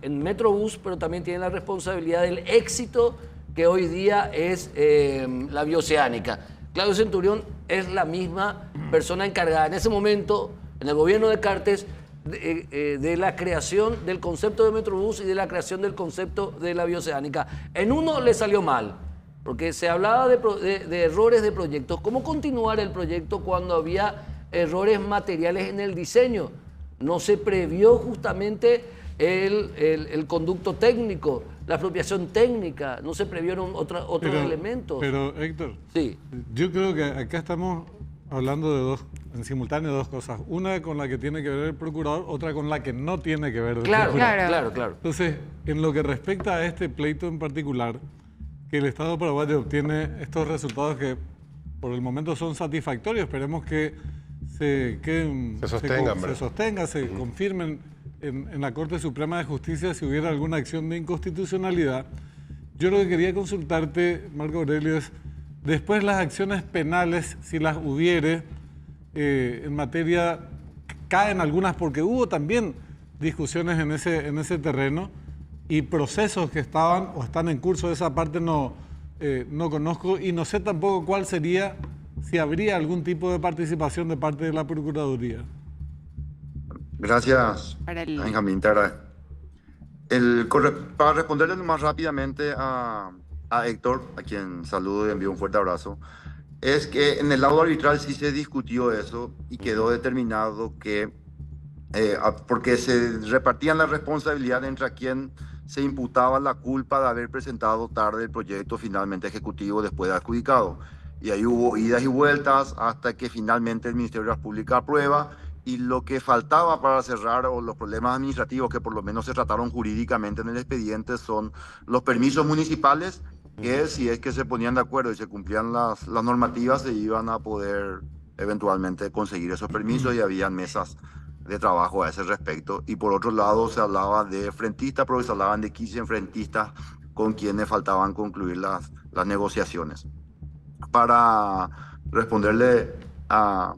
S6: en Metrobús, pero también tiene la responsabilidad del éxito que hoy día es la bioceánica. Claudia Centurión es la misma persona encargada en ese momento, en el gobierno de Cartes, de la creación del concepto de Metrobús y de la creación del concepto de la bioceánica. En uno le salió mal, porque se hablaba de errores de proyectos. ¿Cómo continuar el proyecto cuando había errores materiales en el diseño? No se previó justamente el conducto técnico, la apropiación técnica, no se previeron otros elementos.
S2: Pero, Héctor,
S6: Sí.
S2: yo creo que acá estamos hablando de dos en simultáneo dos cosas. Una con la que tiene que ver el procurador, otra con la que no tiene que ver el
S6: Claro,
S2: procurador.
S6: claro.
S2: Entonces, en lo que respecta a este pleito en particular, que el Estado paraguayo obtiene estos resultados que por el momento son satisfactorios, esperemos que se queden, se confirmen en la Corte Suprema de Justicia si hubiera alguna acción de inconstitucionalidad. Yo lo que quería consultarte, Marco Aurelio, es después las acciones penales, si las hubiere, en materia, caen algunas porque hubo también discusiones en ese terreno y procesos que estaban o están en curso, de esa parte no conozco y no sé tampoco cuál sería, si habría algún tipo de participación de parte de la Procuraduría.
S9: Gracias, Benjamín, te agradezco. Para responderle más rápidamente a Héctor, a quien saludo y envío un fuerte abrazo, es que en el laudo arbitral sí se discutió eso y quedó determinado que, porque se repartían la responsabilidad entre a quien se imputaba la culpa de haber presentado tarde el proyecto finalmente ejecutivo después de adjudicado. Y ahí hubo idas y vueltas hasta que finalmente el Ministerio de la Pública aprueba. Y lo que faltaba para cerrar, o los problemas administrativos que por lo menos se trataron jurídicamente en el expediente, son los permisos municipales, que si es que se ponían de acuerdo y se cumplían las normativas, se iban a poder eventualmente conseguir esos permisos y habían mesas de trabajo a ese respecto. Y por otro lado se hablaba de frentistas, pero se hablaban de 15 frentistas con quienes faltaban concluir las negociaciones. Para responderle a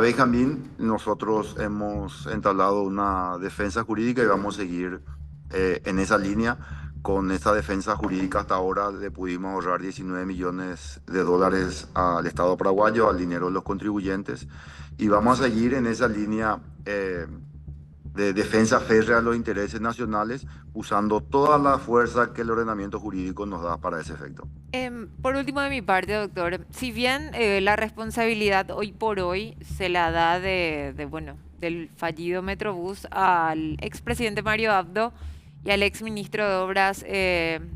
S9: Benjamín, nosotros hemos entablado una defensa jurídica y vamos a seguir en esa línea. Con esta defensa jurídica hasta ahora le pudimos ahorrar 19 millones de dólares al Estado paraguayo, al dinero de los contribuyentes, y vamos a seguir en esa línea de defensa férrea de los intereses nacionales, usando toda la fuerza que el ordenamiento jurídico nos da para ese efecto.
S1: Por último, de mi parte, doctor, si bien la responsabilidad hoy por hoy se la da del fallido Metrobús al expresidente Mario Abdo y al exministro de Obras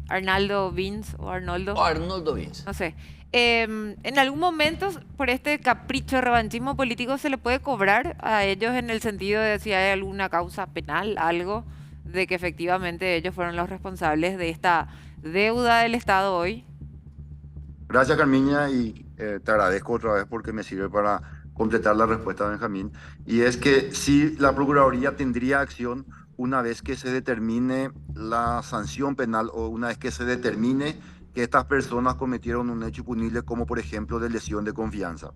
S1: Arnaldo Vins,
S6: Arnoldo Vins.
S1: No sé. En algún momento, por este capricho de revanchismo político, se le puede cobrar a ellos en el sentido de si hay alguna causa penal, algo de que efectivamente ellos fueron los responsables de esta deuda del Estado hoy.
S9: Gracias, Carmiña, y te agradezco otra vez porque me sirve para completar la respuesta de Benjamín. Y es que sí, la Procuraduría tendría acción una vez que se determine la sanción penal o una vez que se determine que estas personas cometieron un hecho punible, como por ejemplo de lesión de confianza.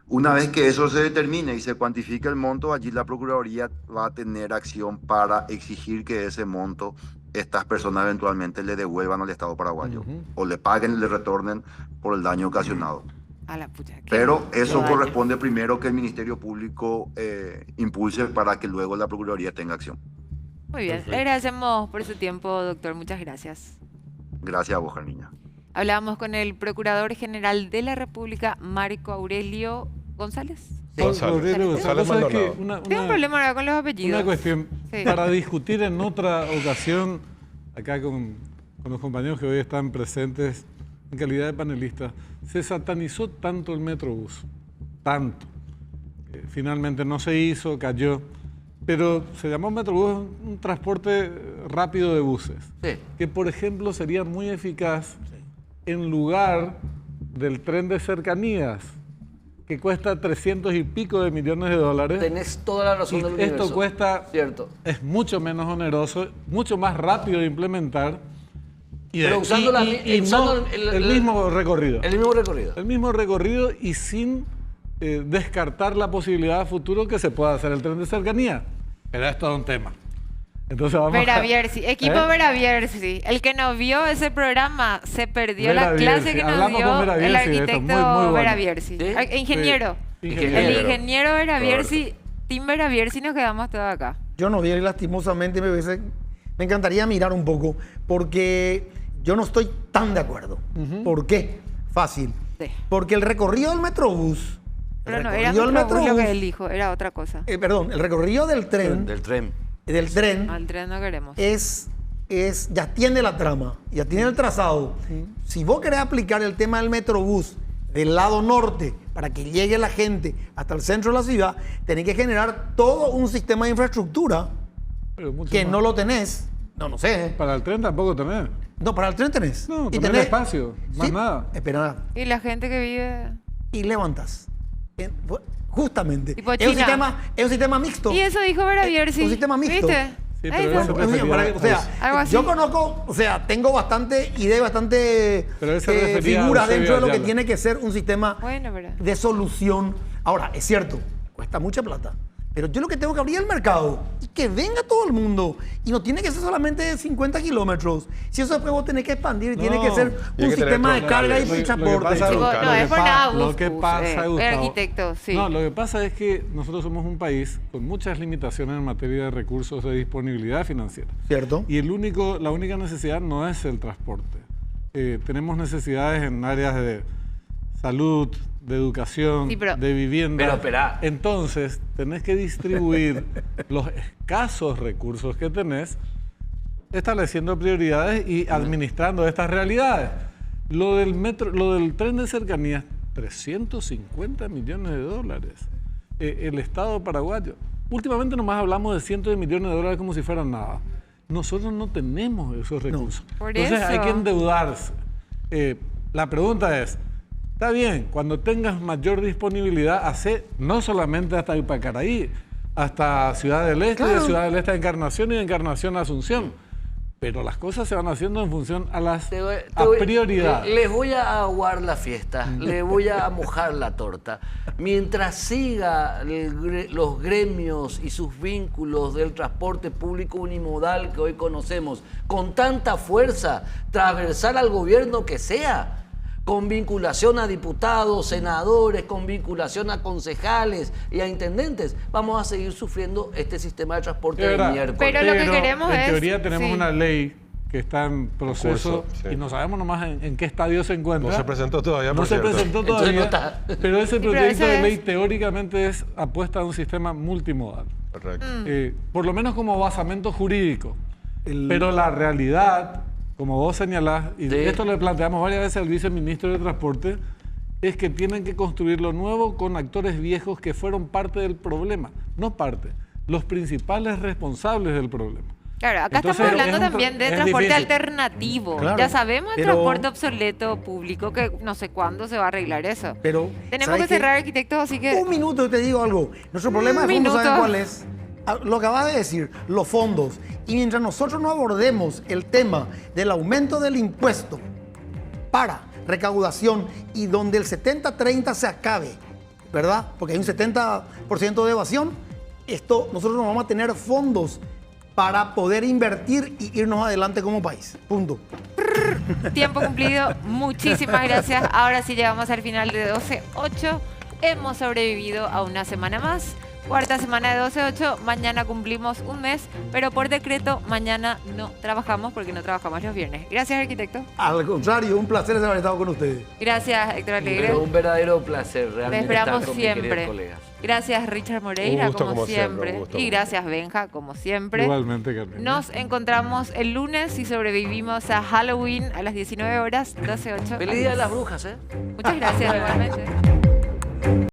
S9: Una vez que eso se determine y se cuantifique el monto, allí la Procuraduría va a tener acción para exigir que ese monto estas personas eventualmente le devuelvan al Estado paraguayo, o le paguen, le retornen por el daño ocasionado.
S1: A la puta,
S9: pero eso corresponde primero que el Ministerio Público impulse para que luego la Procuraduría tenga acción.
S1: Muy bien, le agradecemos por su tiempo, doctor. Muchas gracias.
S9: Gracias a vos, Carmiña.
S1: Hablábamos con el Procurador General de la República, Marco Aurelio González.
S2: Sí. González
S1: Tengo un problema ahora con los apellidos.
S2: Una cuestión, para discutir en otra ocasión, acá con los compañeros que hoy están presentes en calidad de panelistas, se satanizó tanto el Metrobús, tanto. Finalmente no se hizo, cayó. Pero se llamó Metrobús un transporte rápido de buses, que por ejemplo sería muy eficaz en lugar del tren de cercanías, que cuesta 300 y pico de millones de dólares.
S6: Tenés toda la razón del universo.
S2: Esto cuesta,
S6: cierto,
S2: es mucho menos oneroso, mucho más rápido de implementar.
S6: Pero usando
S2: el mismo recorrido.
S6: El mismo recorrido.
S2: El mismo recorrido y sin descartar la posibilidad a futuro que se pueda hacer el tren de cercanía. Pero es todo un tema. Entonces vamos
S1: Veraviersi, equipo Veraviersi. El que no vio ese programa se perdió la clase que nos dio el arquitecto Veraviersi. ¿Sí? Ingeniero. Sí. El ingeniero Veraviersi, Team Veraviersi, nos quedamos todos acá.
S4: Yo no vi, lastimosamente me encantaría mirar un poco, porque yo no estoy tan de acuerdo. ¿Por qué? Fácil. Sí. Porque el recorrido del Metrobús...
S1: Pero no era Metrobús lo que él dijo, era otra cosa.
S4: Perdón, el recorrido del tren...
S6: Del tren.
S1: Al tren no queremos.
S4: Ya tiene la trama, ya tiene el trazado. Sí. Si vos querés aplicar el tema del Metrobús del lado norte, para que llegue la gente hasta el centro de la ciudad, tenés que generar todo un sistema de infraestructura
S2: Pero mucho
S4: que
S2: más.
S4: no lo tenés. No sé.
S2: Para el tren tampoco tenés.
S4: No, para el tren tenés.
S2: No,
S4: y
S2: tenés espacio, más nada.
S4: Espera,
S1: Y la gente que vive...
S4: y levantas. Justamente.
S1: Tipo
S4: Es un
S1: China.
S4: sistema mixto.
S1: Y eso dijo Verabiersi.
S4: Un sistema mixto.
S1: ¿Viste?
S2: Sí,
S1: Ahí
S2: pero
S1: está.
S2: eso refería
S4: O sea,
S1: Algo así.
S4: yo conozco, o sea, tengo bastante idea, bastante
S2: Pero él se refería a
S4: figuras
S2: Eusebio
S4: dentro de lo que
S2: Ayala.
S4: tiene que ser un sistema
S1: Bueno, pero...
S4: de solución. Ahora, es cierto, cuesta mucha plata. Pero yo lo que tengo que abrir el mercado y que venga todo el mundo. Y no tiene que ser solamente 50 kilómetros. Si eso después vos tenés que expandir y tiene que ser
S3: Y hay
S4: un
S3: que tener
S4: sistema de
S3: todo.
S4: carga y
S2: Lo que
S4: transporte.
S2: pasa-
S1: Tipo,
S3: Gustavo,
S1: no, es por nada,
S2: Lo que
S1: Gus,
S2: pasa,
S1: el
S2: Gustavo.
S1: arquitecto, sí.
S2: No, lo que pasa es que nosotros somos un país con muchas limitaciones en materia de recursos de disponibilidad financiera.
S4: ¿Cierto?
S2: Y la única necesidad no es el transporte. Tenemos necesidades en áreas de salud, de educación,
S1: Sí, pero-
S2: de vivienda.
S6: Pero esperá.
S2: Entonces, tenés que distribuir los escasos recursos que tenés, estableciendo prioridades y administrando estas realidades. Lo del metro, lo del tren de cercanías, 350 millones de dólares. El Estado paraguayo. Últimamente nomás hablamos de cientos de millones de dólares como si fueran nada. Nosotros no tenemos esos recursos.
S1: Por
S2: Entonces hay
S1: eso.
S2: que endeudarse. La pregunta es, está bien, cuando tengas mayor disponibilidad, hace no solamente hasta Ipacaraí, hasta Ciudad del Este,
S4: Claro.
S2: de Ciudad del Este a Encarnación y de Encarnación a Asunción. Pero las cosas se van haciendo en función a las prioridades.
S6: Les voy a aguar la fiesta, les voy a mojar la torta. Mientras siga los gremios y sus vínculos del transporte público unimodal que hoy conocemos, con tanta fuerza, transversal al gobierno que sea, con vinculación a diputados, senadores, con vinculación a concejales y a intendentes, vamos a seguir sufriendo este sistema de transporte
S2: Es
S6: de
S2: verdad.
S6: miércoles.
S1: Pero lo que queremos
S2: en
S1: es-
S2: teoría tenemos
S1: sí.
S2: una ley que está en proceso
S3: Curso, sí.
S2: y no sabemos nomás en qué estadio se encuentra.
S3: No se presentó todavía,
S2: No
S3: por
S2: se
S3: cierto.
S2: presentó
S6: Entonces
S2: todavía.
S6: no está.
S2: Pero ese
S1: pero
S2: proyecto
S1: ese
S2: de ley
S1: es-
S2: teóricamente es apuesta a un sistema multimodal.
S3: Correcto.
S2: Por lo menos como basamento jurídico. Pero la realidad, como vos señalás, y
S6: Sí.
S2: esto le planteamos varias veces al viceministro de Transporte, es que tienen que construir lo nuevo con actores viejos que fueron parte del problema. No parte, los principales responsables del problema.
S1: Claro, acá
S2: Entonces,
S1: estamos hablando
S2: es un
S1: también de
S2: es
S1: transporte
S2: difícil.
S1: alternativo.
S4: Claro,
S1: Ya sabemos el
S4: pero-
S1: transporte obsoleto público, que no sé cuándo se va a arreglar eso.
S4: Pero,
S1: Tenemos
S4: ¿sabes
S1: que
S4: qué?
S1: cerrar, arquitectos, así que...
S4: Un minuto y te digo algo. Nuestro problema de fondo,
S1: minuto.
S4: ¿saben cuál es? Lo que acabas de decir, los fondos. Y mientras nosotros no abordemos el tema del aumento del impuesto para recaudación y donde el 70-30 se acabe, ¿verdad? Porque hay un 70% de evasión, nosotros no vamos a tener fondos para poder invertir y irnos adelante como país. Punto.
S1: Tiempo cumplido, muchísimas gracias. Ahora sí llegamos al final de 12-8. Hemos sobrevivido a una semana más. Cuarta semana de 12-8. Mañana cumplimos un mes, pero por decreto mañana no trabajamos porque no trabajamos los viernes. Gracias, arquitecto.
S4: Al contrario, un placer haber estado con ustedes.
S1: Gracias, Héctor Alegre.
S6: Pero un verdadero placer
S1: Te
S6: realmente
S1: esperamos
S6: estar con mis queridos
S1: siempre.
S6: colegas.
S1: Gracias, Richard Moreira,
S3: Un gusto,
S1: como
S3: como siempre,
S1: siempre.
S3: un gusto.
S1: Y gracias, Benja, como siempre.
S2: Igualmente, Carmen.
S1: Nos encontramos el lunes y sobrevivimos a Halloween a las 19 horas, 12-8.
S6: Feliz Día de las Brujas, ¿eh?
S1: Muchas gracias, igualmente.